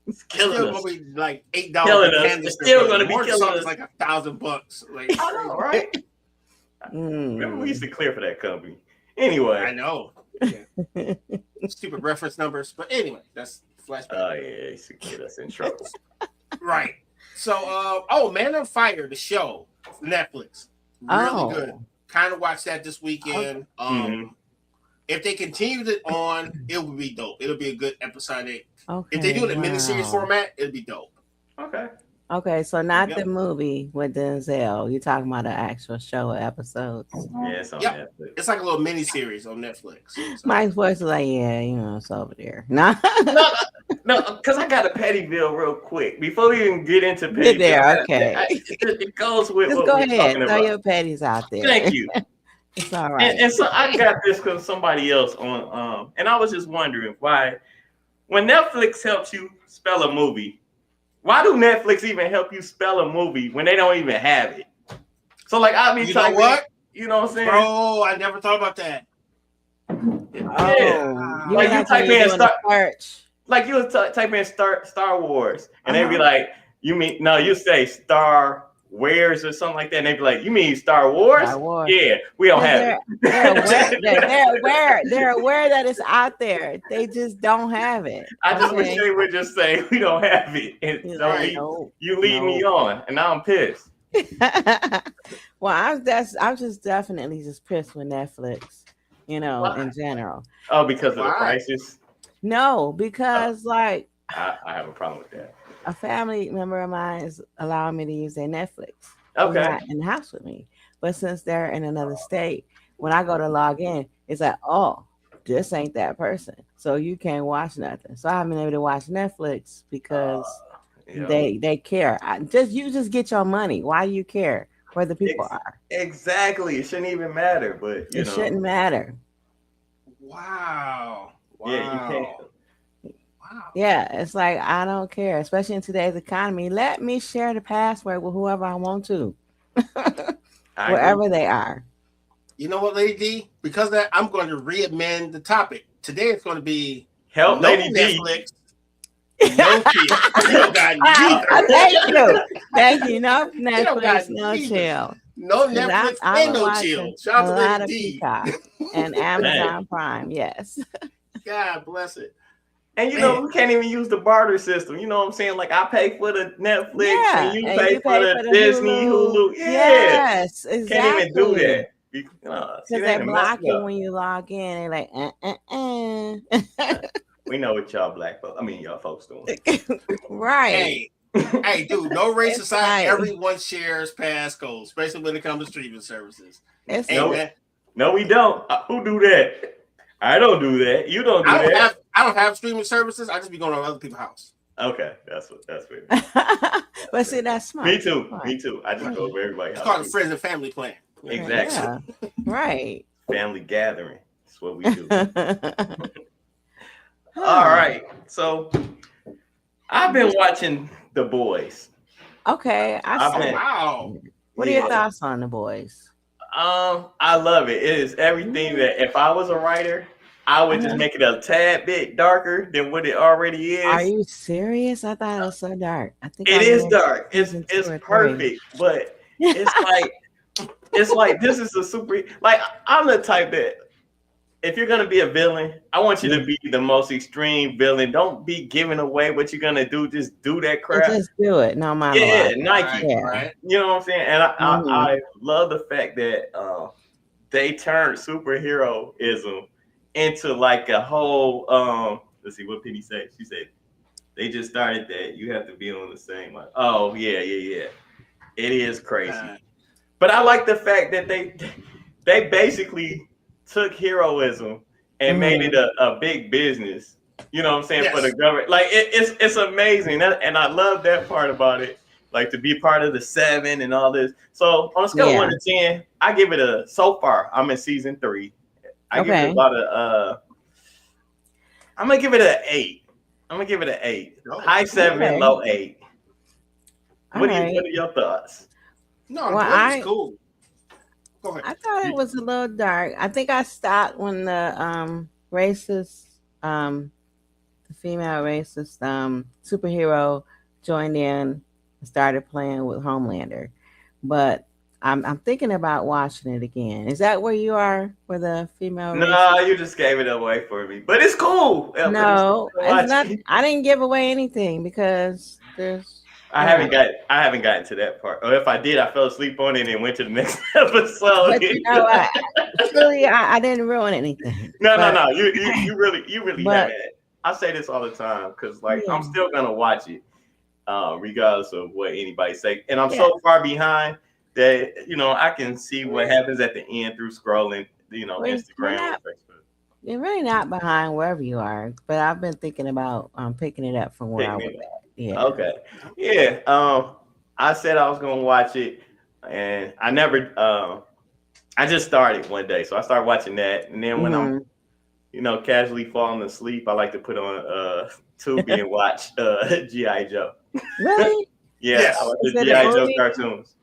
D: it's killing
B: Still
D: us.
B: gonna be like $8
D: Killing
B: a
D: us.
B: canister,
D: It's still
B: but
D: gonna be
B: more
D: killing
B: salt
D: us.
B: is like $1,000. Like,
D: I know, right? Remember we used to clear for that company. Anyway.
B: I know. Yeah. Stupid reference numbers, but anyway, that's flashback.
D: Oh yeah, it used to get us in trouble.
B: Right. So, Man on Fire, the show, Netflix, really good. Kind of watched that this weekend. If they continued it on, it would be dope. It'll be a good episodic.
C: Okay.
B: If they do it in miniseries format, it'll be dope.
C: Okay, so not
B: Yep.
C: the movie with Denzel. You're talking about the actual show episode.
D: Yeah, it's on
B: Yep.
D: Netflix.
B: It's like a little miniseries on Netflix. So,
C: Mike's voice is like, yeah, you know, it's over there. Nah.
D: No, because I got a Pettyville real quick. Before we even get into Pettyville,
C: Get there, okay.
D: it goes with
C: Just
D: what
C: go
D: we're
C: ahead.
D: talking
C: Throw
D: about.
C: your petties out there.
D: Thank you.
C: It's all right.
D: And so I got this because somebody else on, and I was just wondering why, when Netflix helps you spell a movie, why do Netflix even help you spell a movie when they don't even have it? So like I be
B: you know
D: typing,
B: what?
D: you know what I'm saying?
B: Bro, I never thought about that.
D: Yeah.
C: You
D: Like,
C: mean
D: you type
C: when you're
D: in
C: doing a search.
D: Like you would type in Star Wars, and they'd be like, "You mean no? You say Star Wares or something like that." And they'd be like, "You mean Star Wars?"
C: Star Wars.
D: Yeah, we don't have
C: They're
D: it.
C: they're aware that it's out there. They just don't have it.
D: I just wish
C: Okay?
D: they would just say we don't have it, and
C: He's
D: don't
C: like,
D: lead,
C: "No,
D: you lead me
C: no."
D: on, and now I'm pissed.
C: Well, I'm just definitely just pissed with Netflix, you know,
D: Why?
C: in general.
D: Oh, because of the
B: Why?
D: prices.
C: No, because like
D: I have a problem with that.
C: a family member of mine is allowing me to use their Netflix.
D: Okay.
C: They're not in the house with me, but since they're in another state, when I go to log in, it's like, oh, this ain't that person, so you can't watch nothing. So I haven't been able to watch Netflix because
D: You know,
C: they care. You just get your money. Why do you care where the people are?
D: exactly. It shouldn't even matter, but you
C: It
D: know,
C: shouldn't matter.
B: Wow.
D: yeah, you can't.
B: Wow.
C: Yeah, it's like I don't care, especially in today's economy. Let me share the password with whoever I want to,
D: I
C: wherever
D: agree.
C: they are.
B: You know what, Lady D? Because of that, I'm going to re-amend the topic. Today it's going to be
D: Help,
B: no
D: Lady D.
B: Netflix, no chill. You don't got neither.
C: Thank you. No
B: don't
C: Netflix,
B: got
C: no
B: neither.
C: chill.
B: No
C: 'Cause
B: Netflix
C: I'm
B: and no
C: watching
B: chill. Shout out
C: a
B: to
C: lot
B: Lady
C: of
B: D.
C: Peacock and Amazon Prime. Yes.
B: God bless it.
D: And you know, we can't even use the barter system. You know what I'm saying? Like I pay for the Netflix
C: Yeah,
D: and you
C: and
D: pay
C: you
D: for
C: pay
D: the
C: for the
D: Disney, Hulu. Yeah.
C: Yes, exactly.
D: Can't even do that.
C: Because
D: See,
C: they
D: they
C: block
D: messed
C: you
D: up.
C: when you log in. They're like,
D: We know what y'all black folks, y'all folks doing.
C: right.
B: Hey, dude, no race
C: It's
B: aside,
C: like-
B: everyone shares passcodes, especially when it comes to streaming services.
C: It's
B: Hey,
D: No,
B: man,
D: No, we don't. Who do that? I don't do that. You don't do that.
B: I don't have streaming services. I just be going to other people's house.
D: Okay, that's weird.
C: but see, that's smart.
D: Me too.
C: Smart.
D: Me too. I just go over everybody's
B: It's called a
D: house.
B: friends and family plan.
D: Exactly.
C: Yeah. Right.
D: Family gathering. That's what we do. All right. So I've been watching The Boys.
C: Okay.
D: I've
C: I see.
D: been-
B: Wow.
C: What are your
D: Yeah.
C: thoughts on The Boys?
D: I love it. It is everything that if I was a writer, I would just make it a tad bit darker than what it already is.
C: Are you serious? I thought it was so dark. I think
D: It
C: I
D: is
C: missed
D: dark. It's
C: season 2 or 3.
D: perfect, but it's like this is a super. Like I'm the type that if you're gonna be a villain, I want you to be the most extreme villain. Don't be giving away what you're gonna do. Just do that crap.
C: Just do it, no matter what.
D: Nike.
B: Right.
D: You know what I'm saying? And I love the fact that they turned superheroism into like a whole. Let's see what Penny said. She said they just started that. You have to be on the same. Like, oh yeah. It is crazy. But I like the fact that they basically took heroism and made it a big business. You know what I'm saying? For the government. Like it's amazing. And I love that part about it. Like to be part of the 7 and all this. So on a scale of 1 to 10, I give it so far, I'm in season 3. I give it about I'm gonna give it an 8. I'm gonna give it an 8. High 7, low 8. What are your thoughts?
B: No, it's cool. Go ahead.
C: I thought it was a little dark. I think I stopped when the racist, the female racist superhero joined in and started playing with Homelander. But I'm thinking about watching it again. Is that where you are for the female?
D: No, you just gave it away for me. But it's cool.
C: No, it's not. I didn't give away anything because there's.
D: I haven't gotten to that part. Or if I did, I fell asleep on it and went to the next episode.
C: But you know what? Really, I didn't ruin anything.
D: No. You really haven't. I say this all the time because I'm still gonna watch it, regardless of what anybody say. And I'm so far behind that I can see what happens at the end through scrolling, Instagram or Facebook.
C: You're really not behind wherever you are, but I've been thinking about picking it up from where I was at. Yeah.
D: Okay. Yeah. I said I was gonna watch it, and I never. I just started one day, so I started watching that, and then when I'm, casually falling asleep, I like to put on Tubi and watch G.I. Joe.
C: Really?
D: Yeah. I watch the G.I. Joe cartoons.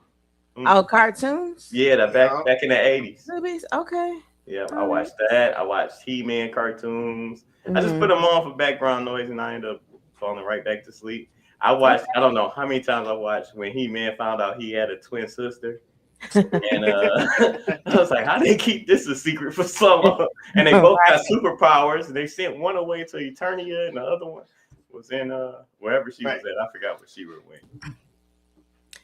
C: Oh, cartoons?
D: Yeah, back in the 80s.
C: Movies? Okay.
D: Yeah, I watched that. I watched He-Man cartoons. I just put them on for background noise, and I end up falling right back to sleep. I watched, I don't know how many times I watched when He-Man found out he had a twin sister. And I was like, how did they keep this a secret for so long? And they both got superpowers. And they sent one away to Eternia, and the other one was in wherever she was at. I forgot what she went.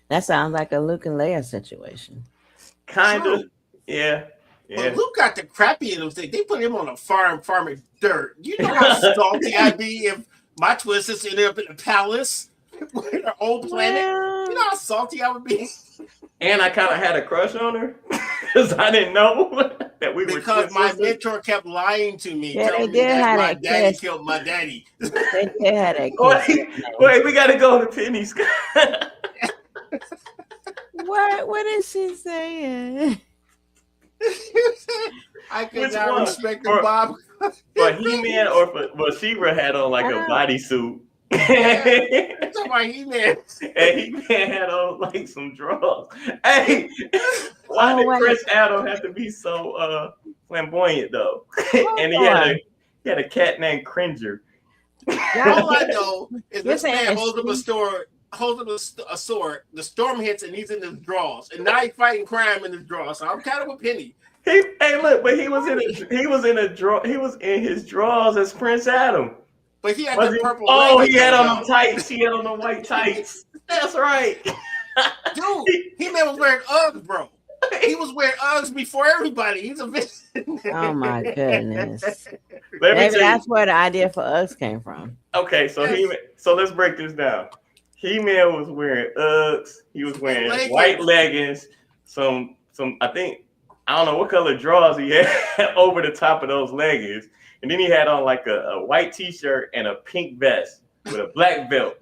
C: That sounds like a Luke and Leia situation.
D: Kind of, yeah.
B: But Luke got the crappy of them. They put him on a farming dirt. You know how salty I'd be if my twin sister ended up in a palace with her own planet. You know how salty I would be.
D: And I kind of had a crush on her because I didn't know that we were.
B: Because my mentor kept lying to me,
C: telling me
B: that my daddy killed my daddy.
C: They had a
D: wait, we got to go to Penny's.
C: What is she saying?
B: I could not respect the Bob.
D: For He-Man or for She-Ra had on like a bodysuit.
B: That's about He-Man.
D: And He-Man had on like some drawers. Hey, why did Prince Adam have to be so flamboyant though? And he had a cat named Cringer.
B: All I know is this man holds up a sword, the storm hits and he's in his drawers. And now he's fighting crime in his drawers. So I'm kind of with Penny.
D: He was in his drawers as Prince Adam.
B: But he had the purple.
D: Oh, he had on the tights. He had on the white tights. That's right.
B: Dude, He-Man was wearing Uggs, bro. He was wearing Uggs before everybody. He's a villain.
C: Oh my goodness. Maybe that's where the idea for Uggs came from.
D: Okay, so so let's break this down. He-Man was wearing Uggs. He was wearing white leggings. Some I don't know what color drawers he had over the top of those leggings. And then he had on like a white t-shirt and a pink vest with a black belt.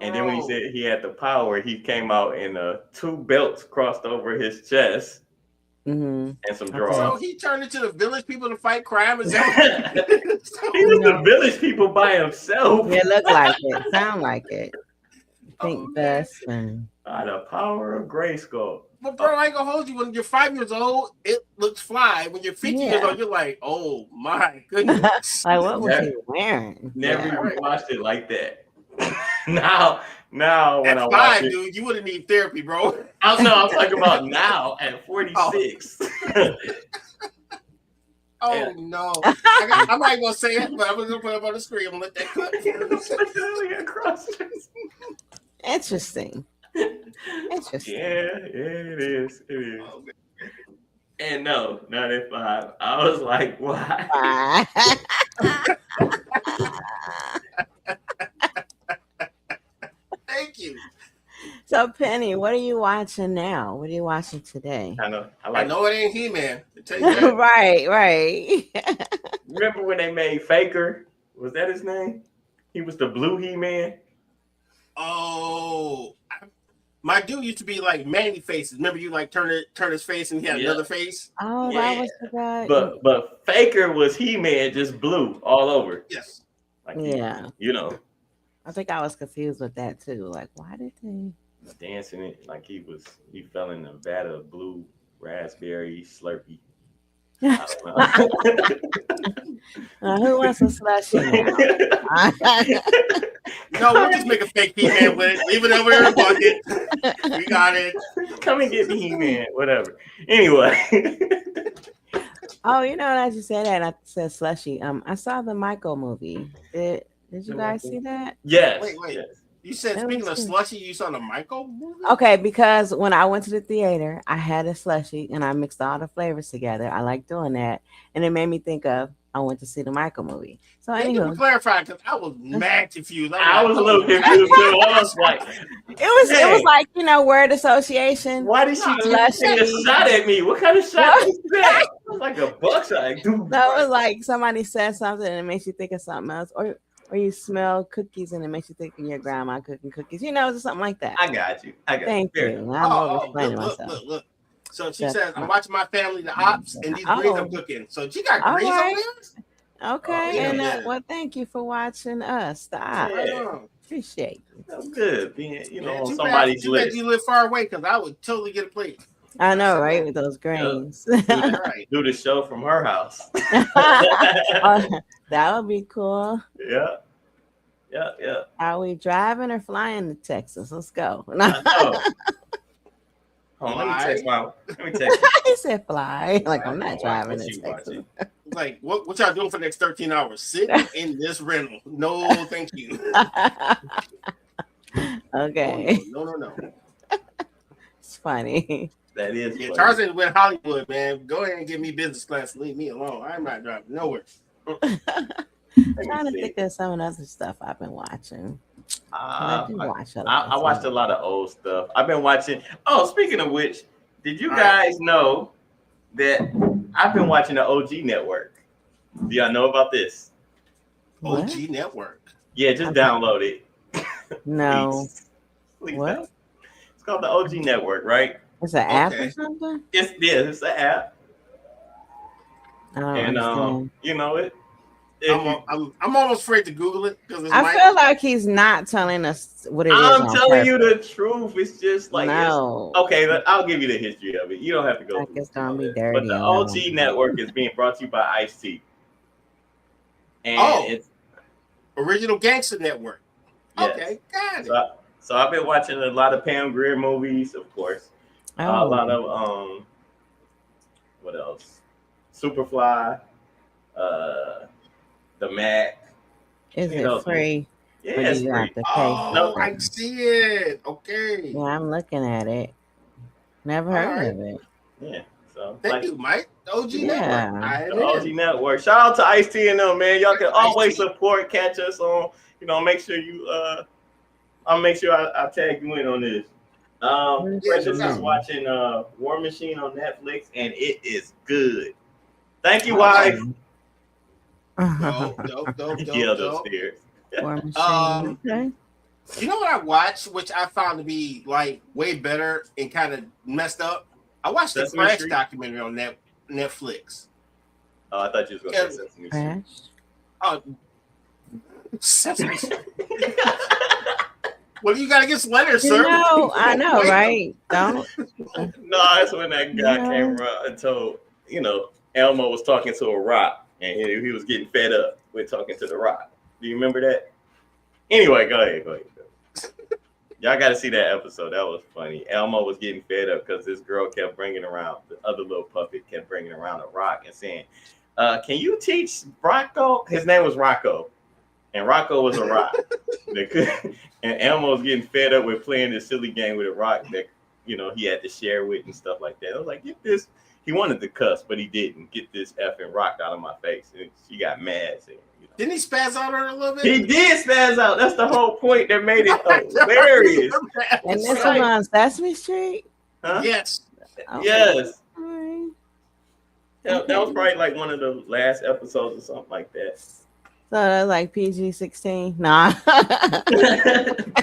D: And then when he said he had the power, he came out in 2 belts crossed over his chest and some drawers.
B: So he turned into the village people to fight crime. He was
D: the village people by himself.
C: It looked like it. Sound like it. Pink vest and
D: the power of Grayskull.
B: But bro, I ain't gonna hold you. When you're 5 years old, it looks fly. When you're 50 years
C: Yeah.
B: old, you're like, oh my goodness.
C: Like, what was
D: Yeah.
C: he wearing?
D: Never
B: Yeah,
D: even
B: right.
D: watched it like that. now when
B: At
D: I watch
B: 5,
D: it,
B: dude, you wouldn't need therapy, bro.
D: I'm talking about now at 46.
B: Oh
D: Yeah.
B: no. I'm not even gonna say it, but I'm gonna put it up on the screen. I'm gonna let that clip.
C: Interesting. Interesting.
D: Yeah, it is. It is.
B: Oh, man.
D: And no, not at 5. I was like, why?
B: Thank you.
C: So, Penny, what are you watching now? What are you watching today?
D: I know.
B: I know it ain't He-Man. To tell you that.
C: Right.
D: Remember when they made Faker? Was that his name? He was the blue He-Man.
B: Oh, my dude used to be like Manny faces. Remember, you like turn his face and he had
D: Yeah.
B: another face.
C: Oh,
D: Yeah.
C: that was the guy.
D: But Faker was He-Man, just blue all over.
B: Yes.
D: Like
C: Yeah.
D: you know,
C: I think I was confused with that too. Like, why did they?
D: dancing it like he fell in a vat of blue raspberry Slurpee. I don't know.
C: Who wants a slushie now?
B: No, we'll just make a fake He-Man with it. Leave it over there in a bucket. We got it.
D: Come and get me, He-Man, whatever. Anyway.
C: Oh, you know, as you said that, I said slushy. I saw the Michael movie. Did you guys see that?
D: Yes.
B: Wait.
D: Yes.
B: You said,
C: That
B: speaking of
C: was good.
B: slushy, you saw the Michael movie?
C: Okay, because when I went to the theater, I had a slushie and I mixed all the flavors together. I like doing that, and it made me think of I went to see the Michael movie. So
B: Thank you for
C: anywho,
B: clarifying, because I was mad confused.
D: I was a little confused too. I was like,
C: it was like, you know, word association.
D: why did she
C: Slushy.
D: take a shot at me? What kind of shot was that? It was like a buckshot. Like, dude.
C: That was like somebody said something and it makes you think of something else, or you smell cookies and it makes you think of your grandma cooking cookies. You know, just something like that.
D: I got you.
C: Thank
D: Fair
C: you.
D: enough.
C: I'm over explaining myself.
B: Look. So she
C: That's
B: says, I'm
C: fine.
B: watching my family, the ops, and these
C: Oh.
B: greens I'm cooking. So she got
C: All
B: greens
C: right.
B: on there?
C: Okay,
B: Oh,
C: and
B: yeah.
C: well, thank you for watching us. Stop.
D: Yeah.
C: Appreciate you.
D: That's good. Being, on
B: Too
D: somebody's
B: bad
D: list.
B: you live far away, because I would totally get a plate.
C: I know, right? With those grains.
B: All right.
D: Do the show from her house.
C: Oh, that would be cool.
D: Yeah.
C: Are we driving or flying to Texas? Let's go.
D: I know. Hold on, let me text.
C: He said fly. Like, I'm not driving
D: What
C: to
D: you
C: Texas.
D: watching?
B: Like, what y'all doing for the next 13 hours? Sitting in this rental. No, thank you.
C: Okay.
B: No.
C: It's funny.
D: That is
B: Yeah,
D: funny.
B: Tarzan went Hollywood, man. Go ahead and give me business class. Leave me alone. I'm not driving nowhere.
C: Trying to think of some of the other stuff I've been watching. I do watch a lot.
D: I watched a lot of old stuff. I've been watching. Oh, speaking of which, did you
B: All
D: guys know that I've been watching the OG Network? Do y'all know about this?
C: What?
B: OG Network.
D: Yeah, just download it.
C: No.
D: Please
C: What?
D: don't. It's called the OG Network, right?
C: It's an app or
B: Okay.
C: something?
D: It's an app,
C: I don't
D: and
C: understand.
D: you know it.
B: I'm almost afraid to Google it because
C: I feel like he's not telling us what it is.
D: I'm
C: on
D: telling you
C: purpose.
D: the truth. It's just like
C: No.
D: okay. I'll give you the history of it. You don't have to go.
C: Like
D: through
C: it's gonna
D: all
C: be
D: this.
C: dirty.
D: But the
C: and I don't
D: OG
C: want
D: Network is being brought to you by Ice-T. And it's
B: Original Gangster Network.
D: yes.
B: Okay, got it.
D: So I've been watching a lot of Pam Grier movies, of course.
C: to.
D: A lot of what else? Superfly, The Mac.
C: Is
D: you know,
C: it free?
D: Yeah,
C: Or do
D: it's
C: you
D: free.
C: have to pay?
B: Oh,
D: No.
B: I see it. Okay.
C: Yeah, I'm looking at it. Never heard
B: Alright.
C: of it.
D: Yeah. So
B: Thank
D: like,
B: you, Mike. OG
C: Yeah.
B: Network. I
D: the OG Network. Shout out to Ice-T and them, man. Y'all can always support, catch us on, make sure you I'll make sure I tag you in on this. Precious is watching War Machine on Netflix and it is good. Thank you, wife.
B: Dope.
D: Yelled upstairs.
C: War Machine. Okay.
B: You know what I watched, which I found to be like way better and kind of messed up? I watched the
D: Sesame
B: Crash
D: Street?
B: documentary on Netflix.
D: Oh, I thought you was gonna say Sesame Street.
C: Crash.
B: Oh, Sesame Street. What do you got against Leonard,
C: You
B: sir?
C: know, I know, right? Don't.
D: No, that's when that guy came around and told, Elmo was talking to a rock and he was getting fed up with talking to the rock. Do you remember that? Anyway, go ahead. Y'all got to see that episode. That was funny. Elmo was getting fed up because this girl kept bringing around, the other little puppet kept bringing around a rock and saying, can you teach Rocco? His name was Rocco. And Rocco was a rock. And Elmo was getting fed up with playing this silly game with a rock that, he had to share with and stuff like that. I was like, get this. He wanted to cuss, but he didn't. Get this effing rock out of my face. And she got mad. Saying,
B: Didn't he spaz out on her a little bit?
D: He did spaz out. That's the whole point that made it hilarious.
C: And this was on Sesame Street?
D: Huh?
B: Yes.
C: Okay.
D: Yes.
C: All right.
D: That was probably like one of the last episodes or something like that.
C: So that's like PG-16? Nah.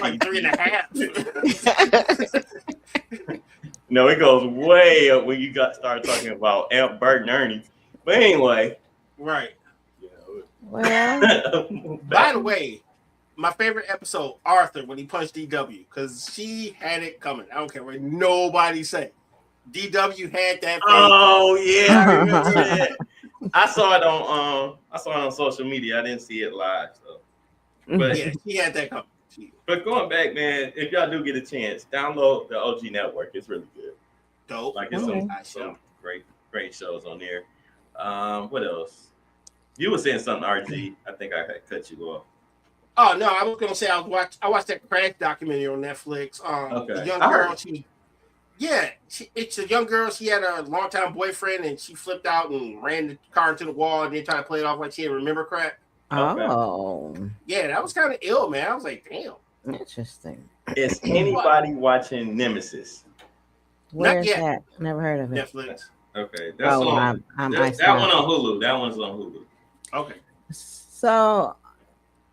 B: Like 3.5.
D: No, it goes way up when you start talking about Bert and Ernie. But anyway.
B: Right.
C: Well.
B: By the way, my favorite episode, Arthur, when he punched DW, because she had it coming. I don't care what nobody say. DW had that.
D: Oh yeah, I remember that. I saw it on social media. I didn't see it live, so. But
B: yeah, she had that coming.
D: But going back, man, if y'all do get a chance, download the OG Network. It's really good.
B: Dope.
D: Like it's some great shows on there. What else? You were saying something, RG. I think I had cut you off.
B: Oh no, I was gonna say I watched that Crash documentary on Netflix.
D: Okay.
B: The young girl, it's a young girl. She had a longtime boyfriend, and she flipped out and ran the car into the wall, and then tried to play it off like she didn't remember crap.
C: Oh.
B: Yeah, that was kind of ill, man. I was like, damn.
C: Interesting.
D: Is anybody watching Nemesis?
C: Where's that? Never heard of it.
B: Netflix.
D: Okay, that's that one on Hulu. That one's on Hulu.
B: Okay.
C: So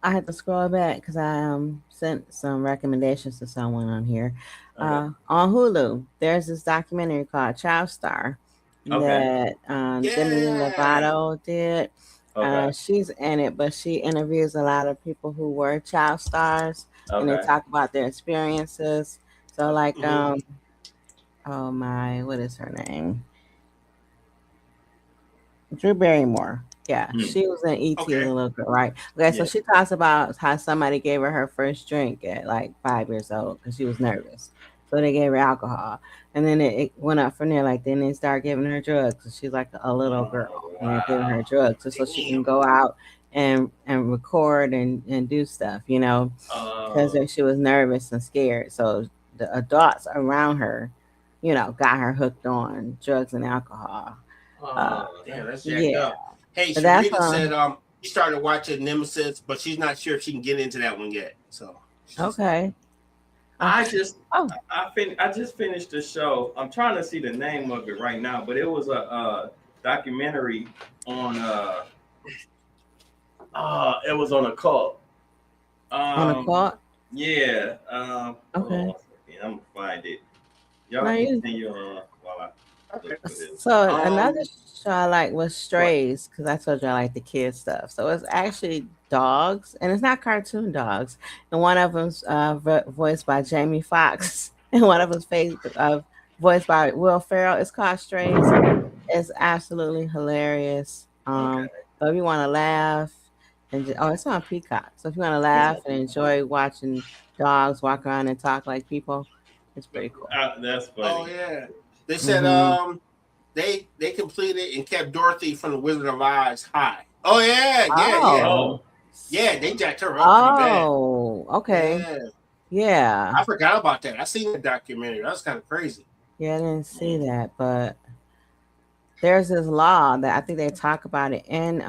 C: I had to scroll back because I sent some recommendations to someone on here. On Hulu, there's this documentary called Child Star that Demi Lovato did. She's in it, but she interviews a lot of people who were child stars, and they talk about their experiences. So, like, what is her name? Drew Barrymore. Yeah, she was in E.T. as a little girl, right? Okay, so she talks about how somebody gave her first drink at like 5 years old because she was nervous. So they gave her alcohol. And then it went up from there. Like, then they started giving her drugs. So she's like a little girl. And they're giving her drugs so she can go out and record and do stuff, because she was nervous and scared. So the adults around her, got her hooked on drugs and alcohol.
B: Damn, that's jacked up. Hey, Sharita said she started watching Nemesis, but she's not sure if she can get into that one yet. So
C: okay.
D: I just finished the show. I'm trying to see the name of it right now, but it was a documentary on it was on a cult.
C: On a cult?
D: Yeah.
C: Okay.
D: I'm gonna find it. Y'all continue while I look for this.
C: So another show I like was Strays, because I told you I like the kids stuff. So it's actually dogs, and it's not cartoon dogs. And one of them's voiced by Jamie Foxx, and one of them's voiced by Will Ferrell. It's called Strays. It's absolutely hilarious. So if you want to laugh, it's on Peacock. So if you want to laugh and enjoy watching dogs walk around and talk like people, it's pretty cool.
D: That's funny.
B: Oh yeah, they said they completed and kept Dorothy from the Wizard of Oz high. Oh yeah, they jacked her up.
C: Oh, okay. Yeah.
B: I forgot about that. I seen the documentary. That was kind of crazy.
C: Yeah, I didn't see that, but there's this law that I think they talk about it in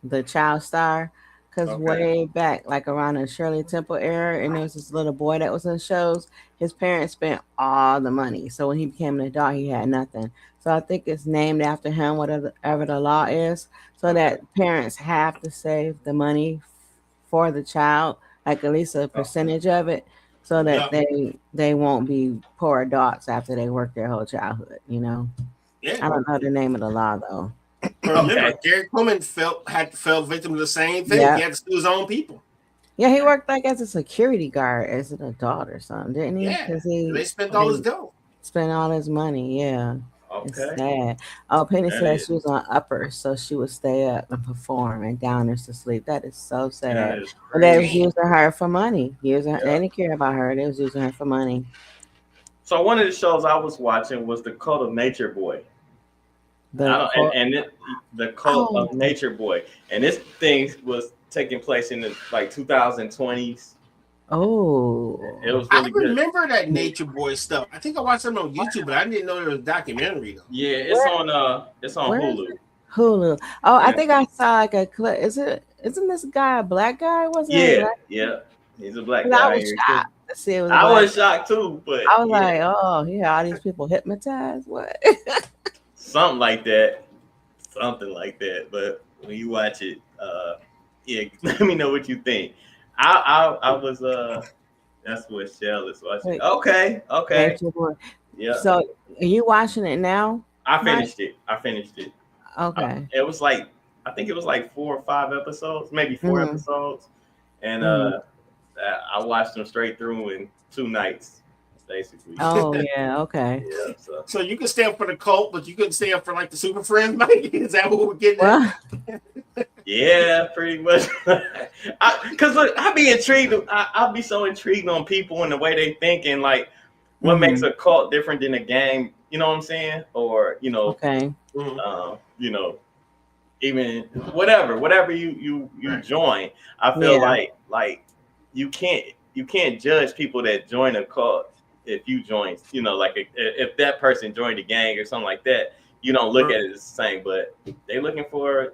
C: the Child Star, because way back, like around the Shirley Temple era, and there was this little boy that was in shows. His parents spent all the money, so when he became an adult, he had nothing. So I think it's named after him, whatever the law is, so that parents have to save the money for the child, like at least a percentage of it, so that they won't be poor adults after they work their whole childhood.
B: Yeah.
C: I don't know the name of the law though.
B: Remember, Gary Coleman fell victim to the same thing.
C: Yeah.
B: He had to sue his own people.
C: Yeah, he worked like as a security guard as an adult or something, didn't he?
B: Yeah,
C: Because
B: they spent all his dough.
C: spent all his money. Yeah, it's
D: Okay.
C: sad. Oh, Penny
D: That
C: said
D: is-
C: she was on uppers, so she would stay up and perform, and downers to sleep. That is so
D: That
C: sad.
D: is
C: But they was
D: crazy.
C: using her for money. Using her,
D: Yeah.
C: they didn't care about her. They was using her for money.
D: So one of the shows I was watching was The Cult of Nature Boy.
C: The
D: The Cult
C: Oh.
D: of Nature Boy, and this thing was taking place in the like 2020s.
C: oh,
D: It was
B: I
D: really good.
B: remember that Nature Boy stuff. I think I watched something on YouTube, but I didn't know there was a documentary though.
D: Yeah, it's
C: Where-
D: on
C: where is
D: Hulu.
C: Hulu. Oh, I
D: Yeah.
C: think I saw like a clip. Isn't this guy a black guy? Wasn't he a
D: Yeah,
C: black?
D: yeah, he's a black
C: 'Cause
D: guy.
C: I was
D: here,
C: shocked to see it was.
D: too.
C: a
D: I
C: black
D: was shocked too, but
C: I was
D: yeah,
C: like, oh, yeah, all these people hypnotized. What?
D: something like that. But when you watch it, yeah, let me know what you think. I was that's what Shell is watching.
C: Wait.
D: Okay,
C: Nature Boy.
D: yeah.
C: So, are you watching it now?
D: I finished it.
C: Okay.
D: It was like I think it was like 4 or 5 episodes, maybe 4
C: Mhm.
D: episodes, and I watched them straight through in 2 nights, basically.
C: Oh yeah. Okay.
D: Yeah, so
B: So you could stay up for the cult, but you couldn't stay up for like the Super Friends, Mike. Is that what we're getting at?
C: Well,
D: yeah, pretty much. Because look, I be intrigued. I'll be so intrigued on people and the way they think and like what makes a cult different than a gang. You know what I'm saying? Or
C: okay.
D: Even whatever you
B: Right.
D: join. I feel
C: Yeah.
D: like you can't judge people that join a cult if you join. If that person joined a gang or something like that, you don't look at it as the same. But they're looking for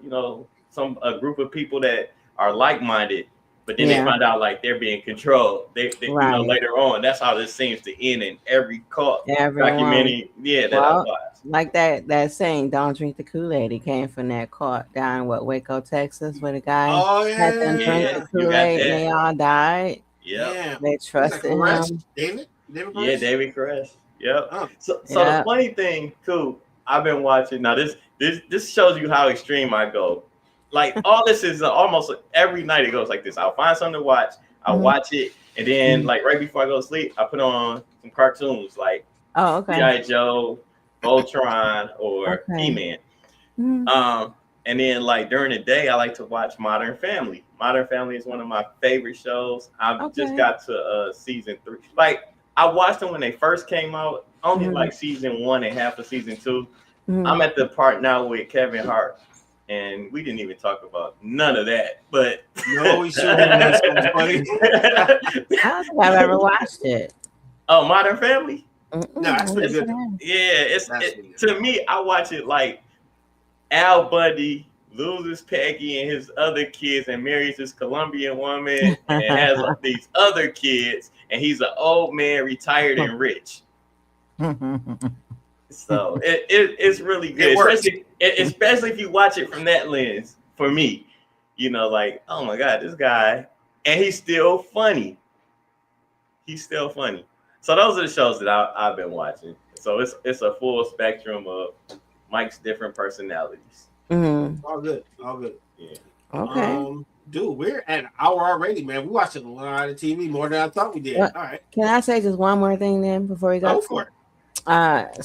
D: a group of people that are like-minded. But then
C: Yeah.
D: they find out like they're being controlled. They
C: Right.
D: later on. That's how this seems to end in every cult
C: Everyone.
D: documentary. Yeah, that I
C: Well,
D: watch.
C: like that saying, "Don't drink the Kool-Aid." It came from that court down in Waco, Texas, where the guy
B: Oh
C: had them
B: yeah,
C: drink
D: Yeah,
C: the
D: you got
C: Kool-Aid and
D: that.
C: they all died.
D: Yeah.
B: yeah.
C: They trusted
B: Koresh?
C: him.
B: David
D: Yeah,
B: Koresh?
D: David Koresh. Yep.
B: Oh.
D: So
C: Yeah.
D: the funny thing too, I've been watching now. This shows you how extreme I go. Like all this is almost every night it goes like this. I'll find something to watch. I'll
C: Mhm.
D: watch it, and then like right before I go to sleep, I put on some cartoons like
C: Oh, okay.
D: G.I. Joe, Voltron, or
C: Okay.
D: He-Man.
C: Mhm.
D: And then like during the day, I like to watch Modern Family. Modern Family is one of my favorite shows. I've just
C: Okay.
D: got to season 3. Like I watched them when they first came out, only
C: Mhm.
D: like season 1 and half of season 2.
C: Mhm.
D: I'm at the part now with Kevin Hart, and we didn't even talk about none of that. But
B: No, we shouldn't. That's so funny.
C: I don't think I've ever watched it.
D: Oh, Modern Family?
C: Mm-mm.
B: No, that's pretty good.
D: Yeah,
B: That's pretty good.
D: to me, I watch it like Al Bundy loses Peggy and his other kids and marries this Colombian woman and has these other kids, and he's an old man, retired and rich. So it's really good,
B: It works.
D: especially if you watch it from that lens. For me, like, oh my God, this guy, and he's still funny. So those are the shows that I've been watching. So it's a full spectrum of Mike's different personalities.
C: Mhm.
B: All good. All good.
D: Yeah.
C: Okay.
B: Dude, we're at an hour already, man. We watched a lot of TV, more than I thought we did.
C: What?
B: All right.
C: Can I say just one more thing then before we go?
B: Go for it.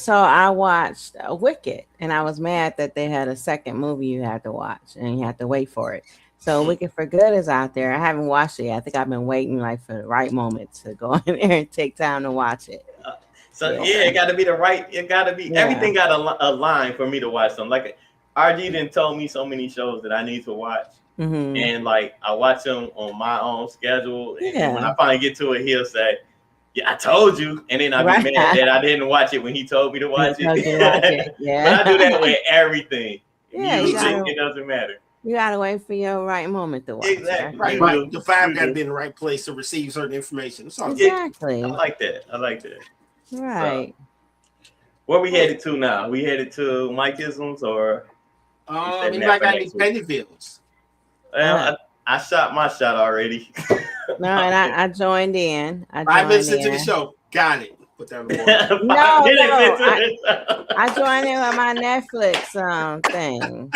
C: So I watched Wicked, and I was mad that they had a second movie you had to watch, and you had to wait for it. So Wicked for Good is out there. I haven't watched it yet. I think I've been waiting like for the right moment to go in there and take time to watch it.
D: So
C: Yeah.
D: it got to be the right. It got to be
C: Yeah.
D: everything got a line for me to watch something. Like RG didn't tell me so many shows that I need to watch,
C: Mhm.
D: and like I watch them on my own schedule. And
C: Yeah.
D: when I finally get to it, he'll say, "Yeah, I told you," and then I'll
C: Right.
D: be mad that I didn't watch it when he told me to watch
C: You told
D: it.
C: you to watch it. Yeah.
D: But I do that with everything.
C: Yeah, you
D: Music,
C: gotta-
D: it doesn't matter.
C: You gotta wait for your right moment to watch. it.
D: Exactly.
B: Right,
D: You
B: right.
D: do.
B: The 5
D: You
B: got to
D: do.
B: be in the right place to receive certain information. It's all good.
C: Exactly.
D: I like that.
C: Right.
D: Where we headed to now? We headed to Mike-isms or?
B: Anybody got any penny fields?
D: Well, I shot my shot already.
C: No, and I joined in.
B: 5 minutes into the show. Got it. Put that on the board.
C: I joined in with my Netflix thing.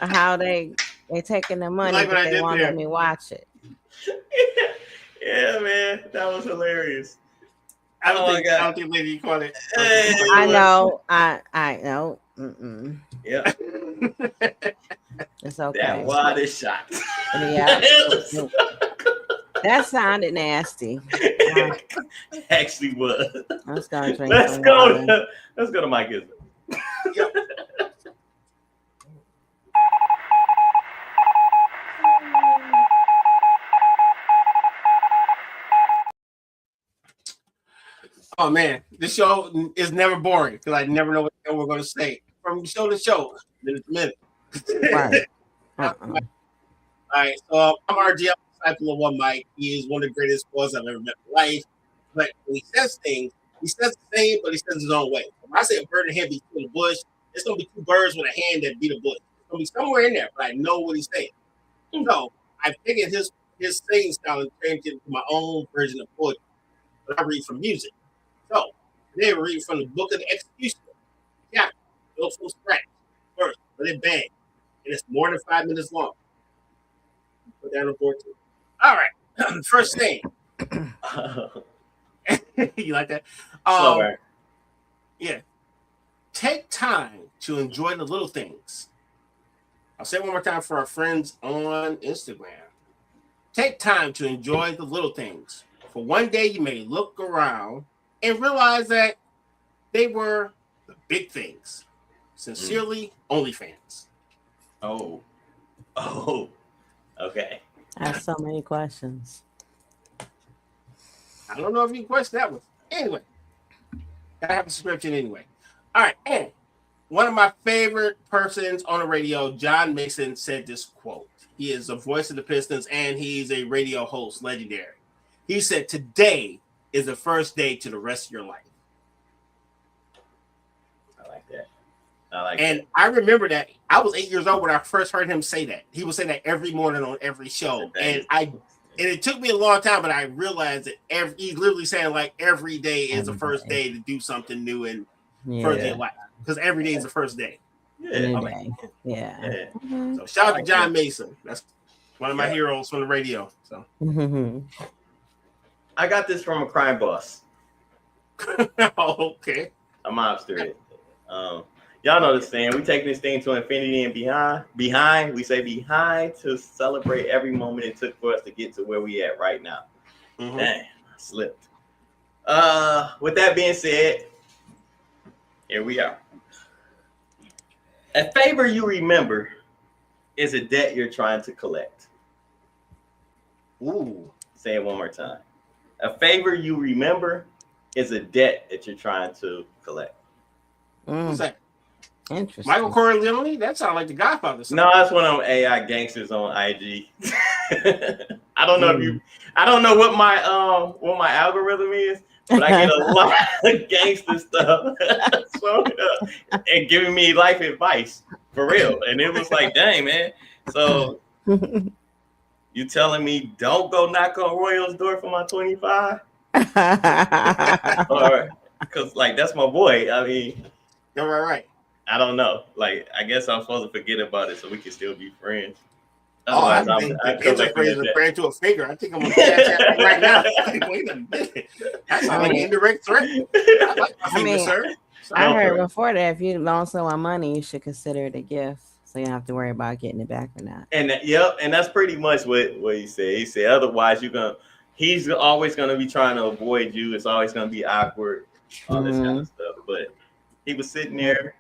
C: How they taking the money,
B: Like what
C: but
B: I
C: they
B: did
C: won't
B: there.
C: let me watch it.
D: Yeah, man, that was hilarious.
B: I don't think Lady caught it.
D: Hey.
C: I know. I know. Mm-mm.
D: Yeah,
C: It's okay.
D: that water shot.
C: Yeah. That sounded nasty.
D: Actually was.
C: I was gonna drink
D: Let's
C: some
D: go.
C: water.
D: Let's go to Mike Isbell.
B: Yep. Oh man, this show is never boring because I never know what we're going to say from show to show, minute to minute.
C: Right.
B: All right, so I'm RG. I'm a disciple of One Mike. He is one of the greatest boys I've ever met in my life. But when he says things, he says the same, but he says his own way. When I say a bird and a hand beats in the bush, it's going to be two birds with a hand that beat a bush. It's going to be somewhere in there, but I know what he's saying. So I've taken his singing style and turned it into my own version of poetry. But I read from music. So today we're reading from the Book of the Executioner. Yeah, built from scratch. First, let it bang. And it's more than 5 minutes long. Put that on board too. All right. First thing. You like that? Yeah. Take time to enjoy the little things. I'll say it one more time for our friends on Instagram. Take time to enjoy the little things. For one day, you may look around and realize that they were the big things. Sincerely, OnlyFans.
D: Oh, okay.
C: I have so many questions.
B: I don't know if you can question that one. Anyway, gotta have a subscription anyway. All right, and one of my favorite persons on the radio, John Mason, said this quote. He is the voice of the Pistons, and he's a radio host, legendary. He said, "Today is the first day to the rest of your life."
D: I like that.
B: And I remember that I was 8 years old when I first heard him say that. He would say that every morning on every show, and it took me a long time, but I realized that he's literally saying like every day is the first day to do something new and first day of life, because every day is the first day.
C: Yeah.
B: Okay.
C: Yeah.
B: So shout out to John Mason. That's one of my heroes from the radio. So
D: I got this from a crime boss.
B: Okay.
D: A mobster. Y'all know this saying. We take this thing to infinity and behind. We say behind to celebrate every moment it took for us to get to where we at right now. Dang, I slipped. With that being said, here we are. A favor you remember is a debt you're trying to collect.
B: Ooh.
D: Say it one more time. A favor you remember is a debt that you're trying to collect.
B: What's that?
C: Interesting.
B: Michael Corleone? That sounds like the Godfather.
D: No, that's one of them AI gangsters on IG. I don't know what my algorithm is, but I get a lot of gangster stuff and giving me life advice for real. And it was like, dang, man. So you telling me don't go knock on Royal's door for my 25? Or because like that's my boy. I mean,
B: you're right.
D: I don't know. Like, I guess I'm supposed to forget about it so we can still be friends.
B: I think the phrase is praying to a figure. I think I'm gonna catch that right now. Like, wait a minute. That sounds like an indirect threat. I like my finger, sir.
C: I heard before that if you loan someone money, you should consider it a gift, so you don't have to worry about getting it back or not.
D: And and that's pretty much what he said. He said otherwise he's always gonna be trying to avoid you. It's always gonna be awkward, all this kind of stuff. But he was sitting there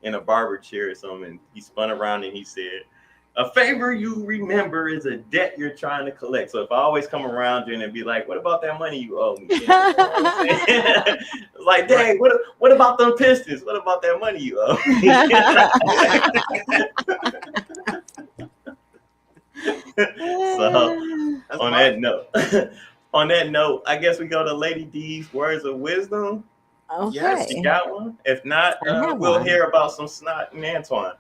D: in a barber chair or something, and he spun around and he said, a favor you remember is a debt you're trying to collect. So if I always come around you and be like, what about that money you owe me? It's like, dang, what about them Pistons? What about that money you owe me? So on that note, I guess we go to Lady D's words of wisdom.
C: Okay.
D: Yes, you got one. If not, we'll hear about some snot and Antoine.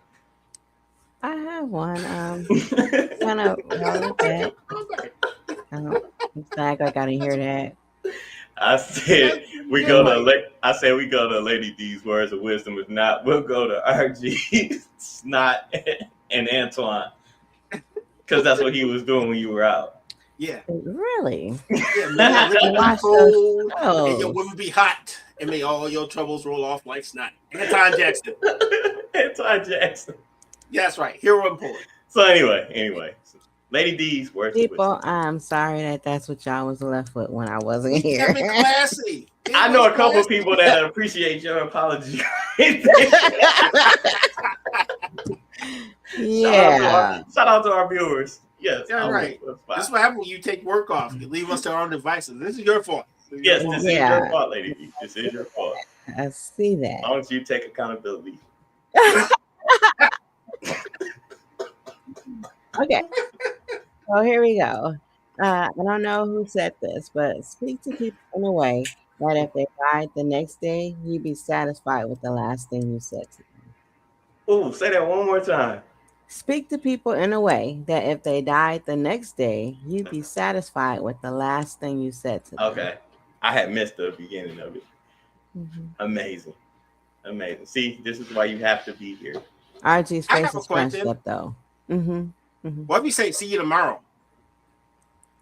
C: I have one. Kind of that. It's like I gotta hear that.
D: I said we go to Lady D's words of wisdom. If not, we'll go to RG, Snot, and Antoine, because that's what he was doing when you were out.
B: Yeah.
C: Really?
B: Yeah, man.
C: Watch
B: Cold,
C: those
B: and your
C: shows.
B: women be hot and make all your troubles roll off like snot. Anton Jackson.
D: Anton Jackson.
B: Yeah, that's right. Hero and poet.
D: So anyway, Lady D's words of wisdom.
C: People, I'm sorry that that's what y'all was left with when I wasn't here.
B: Kept it classy.
D: I know a couple of people that appreciate your apology.
C: Yeah.
D: Shout out to our viewers. Yes.
B: Yeah, right. This is what happens when you take work off. You leave us to our own devices. This is your fault.
D: Yes, this is your fault, Lady D. This is your fault.
C: I see that.
D: As long as you take accountability.
C: Okay. So here we go. I don't know who said this, but speak to people in a way that if they died the next day, you'd be satisfied with the last thing you said to them.
D: Ooh, say that one more time.
C: Speak to people in a way that if they died the next day, you'd be satisfied with the last thing you said to them.
D: Okay. I had missed the beginning of it.
C: Mm-hmm.
D: Amazing. See, this is why you have to be here.
C: RG's
B: I
C: face
B: have a
C: is scrunched
B: question.
C: up though. Mm-hmm.
B: What if you say see you tomorrow?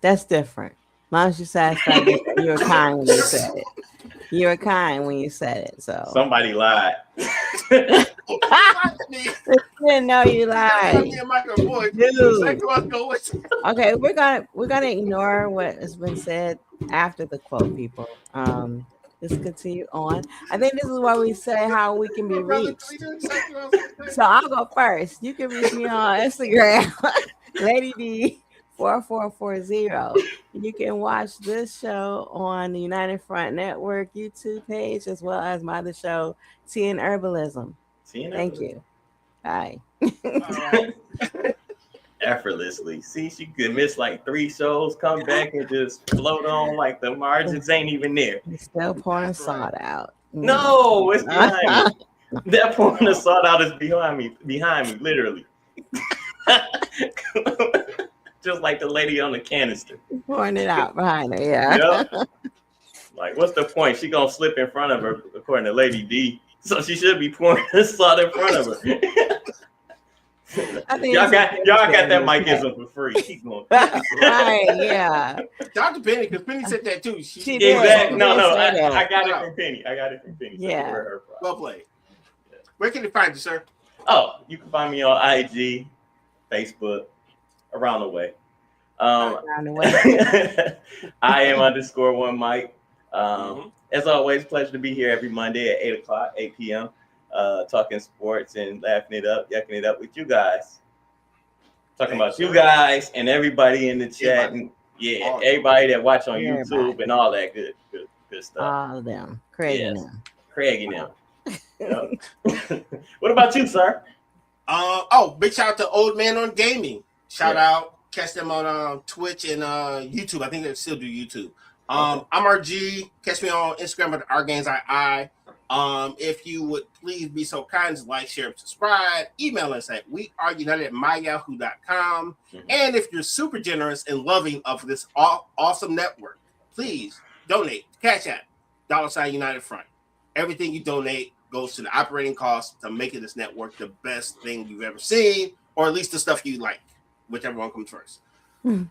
C: That's different. As long as you're satisfied, you were kind when you said it. You were kind when you said it. So
D: Somebody lied.
C: didn't know you lied. Dude. Okay, we're gonna ignore what has been said after the quote, people. Let's continue on. I think this is why we say how we can be reached. So I'll go first. You can reach me on Instagram, Lady D 4440. You can watch this show on the United Front Network YouTube page as well as my other show, Tea and Herbalism. Thank you. Bye.
D: Effortlessly. See, she could miss like 3 shows, come back and just float on like the margins ain't even there.
C: He's still pouring salt out.
D: No, it's behind me. That pouring the salt out is behind me, literally. Just like the lady on the canister.
C: Pouring it out behind her, yeah.
D: Yep. Like, what's the point? She gonna slip in front of her, according to Lady D. So she should be pouring the salt in front of her. Y'all got that Mikeism for free. Keep going.
C: Right, yeah.
B: Dr. Penny, because Penny said that too.
C: She did.
D: Exactly. No,
C: She did
D: I got it from Penny.
C: Yeah.
B: Well played. Where can they find you, sir?
D: Oh, you can find me on IG, Facebook, around the way.
C: Around the way.
D: I am _1 Mike. As always, pleasure to be here every Monday at 8 o'clock, 8 p.m. Talking sports and laughing it up, yucking it up with you guys. Talking about you guys and everybody in the chat, and everybody that watch on YouTube and all that good stuff.
C: All of them. Craig and
D: them. Yep. What about you, sir?
B: Big shout out to Old Man on Gaming. Shout out. Catch them on Twitch and YouTube. I think they still do YouTube. I'm RG. Catch me on Instagram at RGamesII. If you would please be so kind to like, share, and subscribe, email us at weareunited@myyahoo.com. And if you're super generous and loving of this awesome network, please donate. Cash App, $United Front. Everything you donate goes to the operating costs to making this network the best thing you've ever seen, or at least the stuff you like, whichever one comes first.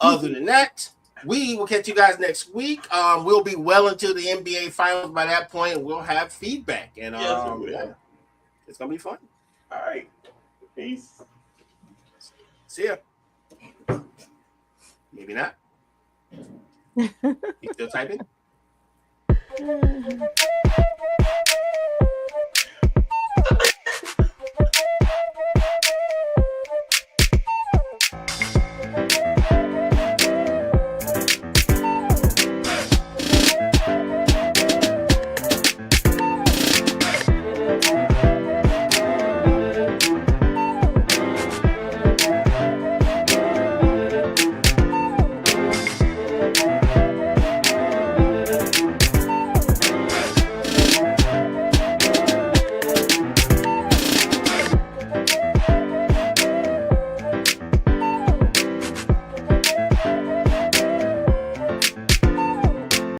B: Other than that, we will catch you guys next week. We'll be well into the NBA finals by that point, and we'll have feedback. And it's gonna be fun.
D: All right. Peace.
B: See ya. Maybe not. You still typing?